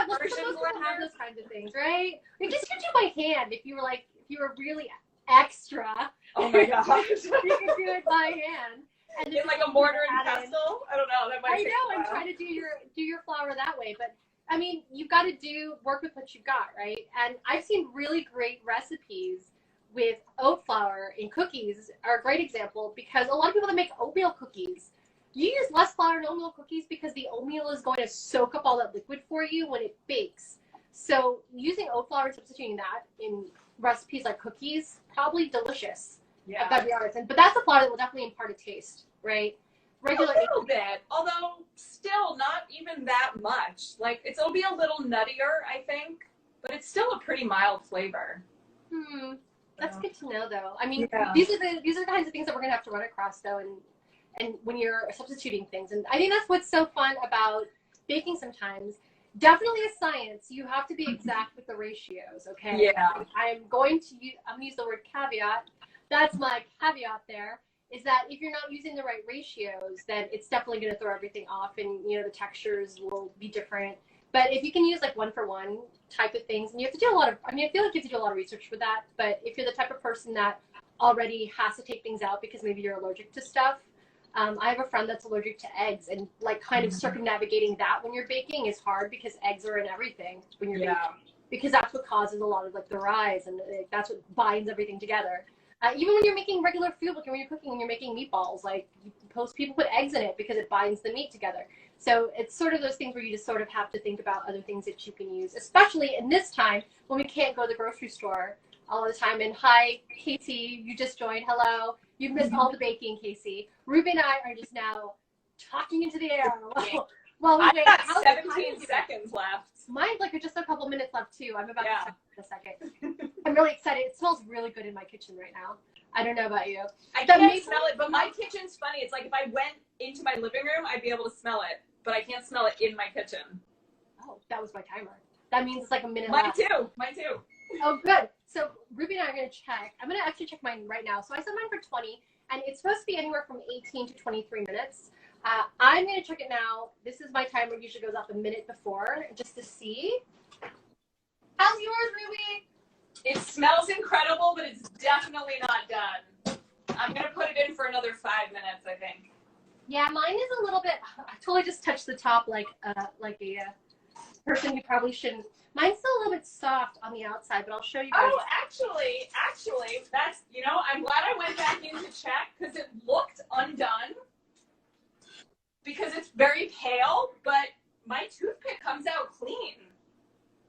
most people have those kinds of things, right? I mean, just do by hand if you were really extra. Oh my gosh. You can do it by hand. And in like a mortar and pestle? I don't know. That might take a while. And try to do your flour that way. But I mean, you've got to work with what you've got, right? And I've seen really great recipes with oat flour in cookies are a great example, because a lot of people that make oatmeal cookies, you use less flour in oatmeal cookies because the oatmeal is going to soak up all that liquid for you when it bakes. So using oat flour and substituting that in recipes like cookies, probably delicious. Yeah. I've got to be honest. But that's a flour that will definitely impart a taste, right? A little bit, although still not even that much. Like, it'll be a little nuttier, I think, but it's still a pretty mild flavor. That's good to know, though. I mean, these are the kinds of things that we're gonna have to run across, though, and when you're substituting things. And I think that's what's so fun about baking sometimes. Definitely a science. You have to be exact with the ratios, okay? Yeah. I'm going to use the word caveat. That's my caveat there, is that if you're not using the right ratios, then it's definitely going to throw everything off, and, you know, the textures will be different. But if you can use like 1-for-1 type of things, and you have to do a lot of, I mean, I feel like you have to do a lot of research for that. But if you're the type of person that already has to take things out because maybe you're allergic to stuff, I have a friend that's allergic to eggs, and like kind of circumnavigating that when you're baking is hard because eggs are in everything when you're baking. Because that's what causes a lot of like the rise, and that's what binds everything together. Even when you're making regular food, like when you're cooking, when you're making meatballs, like people put eggs in it because it binds the meat together. So it's sort of those things where you just sort of have to think about other things that you can use, especially in this time when we can't go to the grocery store all the time. And hi, Casey, you just joined. Hello. You've missed all the baking, Casey. Ruby and I are just now talking into the air. Well, we wait. I've got 17 seconds left. Mine's like just a couple minutes left too. I'm about to start in a second. I'm really excited. It smells really good in my kitchen right now. I don't know about you. I can't smell it, but my kitchen's funny. It's like if I went into my living room, I'd be able to smell it, but I can't smell it in my kitchen. Oh, that was my timer. That means it's like a minute Mine left. too. Mine too. Oh, good. So Ruby and I are going to check. I'm going to actually check mine right now. So I set mine for 20, and it's supposed to be anywhere from 18 to 23 minutes. I'm going to check it now. This is my timer. Usually goes off a minute before just to see. How's yours, Ruby? It smells incredible, but it's definitely not done. I'm going to put it in for another 5 minutes, I think. Yeah, mine is a little bit, I totally just touched the top like a person who probably shouldn't. Mine's still a little bit soft on the outside, but I'll show you guys. Oh, actually, that's, I'm glad I went back in to check because it looked undone because it's very pale, but my toothpick comes out clean.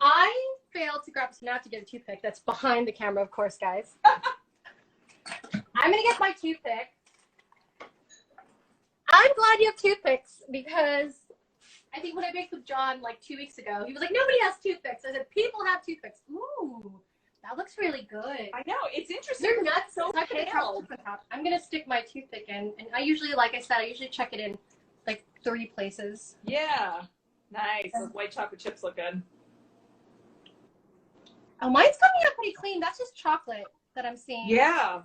I failed to grab, so now I have to get a toothpick. That's behind the camera, of course, guys. I'm going to get my toothpick. I'm glad you have toothpicks because I think when I baked with John like 2 weeks ago, he was like, nobody has toothpicks. I said, people have toothpicks. Ooh, that looks really good. I know. It's interesting. You're nuts. So pale. I'm going to stick my toothpick in. And I usually, like I said, I usually check it in like 3 places. Yeah. Nice. Those white chocolate chips look good. Oh, mine's coming out pretty clean. That's just chocolate that I'm seeing. Yeah.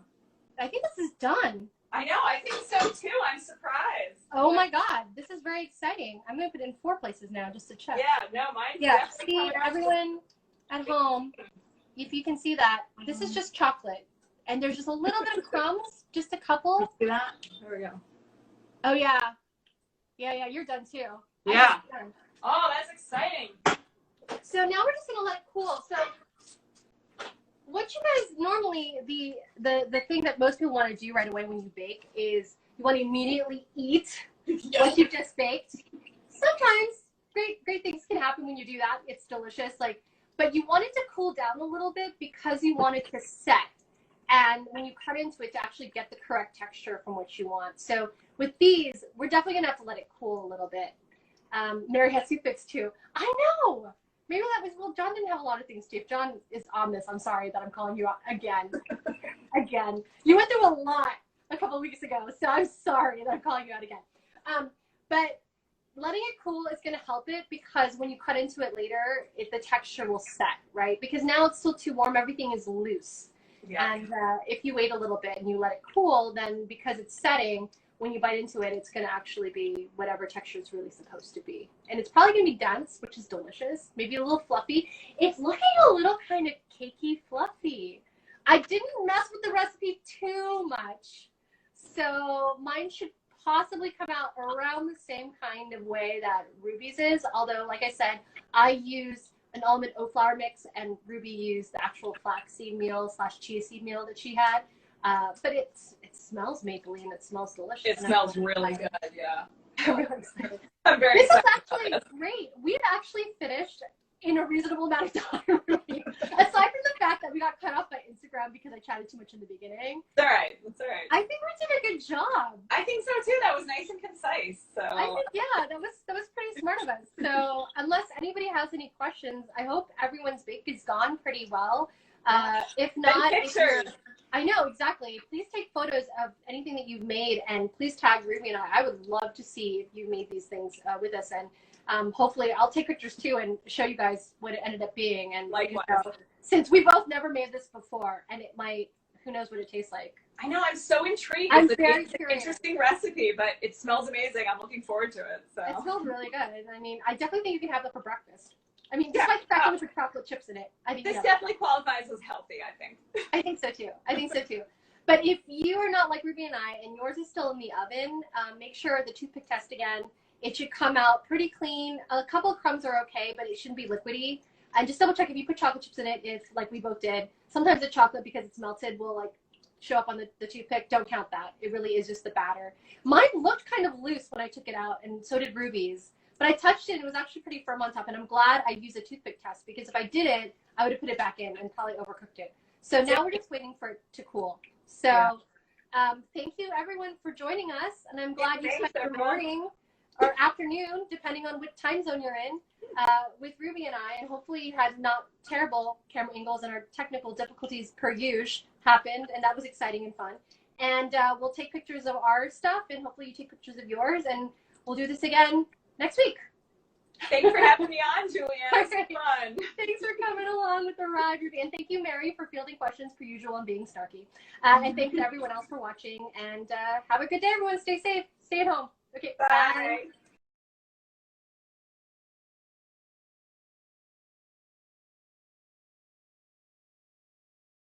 I think this is done. I know. I think so too. I'm surprised. Oh my God. This is very exciting. I'm going to put it in 4 places now just to check. Yeah. No, mine's see, everyone at home, if you can see that, this is just chocolate. And there's just a little bit of crumbs, just a couple. See that? There we go. Oh, yeah. Yeah, you're done too. Yeah. Oh, that's exciting. So now we're just going to let it cool. So what you guys normally, the thing that most people want to do right away when you bake is you want to immediately eat what you've just baked. Sometimes great things can happen when you do that. It's delicious. But you want it to cool down a little bit because you want it to set. And when you cut into it to actually get the correct texture from what you want. So with these, we're definitely going to have to let it cool a little bit. Mary has toothpicks too. I know. Maybe that was, well, John didn't have a lot of things too. If John is on this, I'm sorry that I'm calling you out again. Again. You went through a lot a couple of weeks ago, so I'm sorry that I'm calling you out again. But letting it cool is going to help it because when you cut into it later, the texture will set, right? Because now it's still too warm, everything is loose. Yeah. And if you wait a little bit and you let it cool, then because it's setting, when you bite into it, it's going to actually be whatever texture it's really supposed to be. And it's probably going to be dense, which is delicious. Maybe a little fluffy. It's looking a little kind of cakey fluffy. I didn't mess with the recipe too much. So mine should possibly come out around the same kind of way that Ruby's is. Although, like I said, I use an almond oat flour mix and Ruby used the actual flaxseed meal / chia seed meal that she had. But it smells mapley and it smells delicious. It smells really good, yeah. I'm really excited. I'm very excited. This is actually great. We've actually finished in a reasonable amount of time. Aside from the fact that we got cut off by Instagram because I chatted too much in the beginning. It's all right. It's all right. I think we did a good job. I think so too. That was nice and concise. So I think that was pretty smart of us. So unless anybody has any questions, I hope everyone's bake has gone pretty well. If not, I know, exactly. Please take photos of anything that you've made and please tag Ruby and I. I would love to see if you made these things with us. And hopefully I'll take pictures too and show you guys what it ended up being. And likewise. Since we both never made this before and it might, who knows what it tastes like. I know, I'm so intrigued. I'm it's very an curious. Interesting recipe, but it smells amazing. I'm looking forward to it. So it smells really good. I mean, I definitely think you can have that for breakfast. I mean, despite the fact that there's chocolate chips in it, I think this definitely qualifies as healthy, I think. I think so too. But if you are not like Ruby and I, and yours is still in the oven, make sure the toothpick test again. It should come out pretty clean. A couple of crumbs are okay, but it shouldn't be liquidy. And just double check if you put chocolate chips in it, if like we both did. Sometimes the chocolate, because it's melted, will like show up on the toothpick. Don't count that. It really is just the batter. Mine looked kind of loose when I took it out, and so did Ruby's. But I touched it, and it was actually pretty firm on top. And I'm glad I used a toothpick test, because if I didn't, I would have put it back in and probably overcooked it. So now we're just waiting for it to cool. So thank you, everyone, for joining us. And I'm glad you spent your morning or afternoon, depending on what time zone you're in, with Ruby and I. And hopefully you had not terrible camera angles and our technical difficulties per usual happened. And that was exciting and fun. And we'll take pictures of our stuff, and hopefully you take pictures of yours. And we'll do this again next week. Thanks for having me on, JulieAnn. It's fun. Thanks for coming along with the ride, Ruby. And thank you, Mary, for fielding questions per usual and being snarky. And thank you to everyone else for watching. And have a good day, everyone. Stay safe. Stay at home. Okay, bye.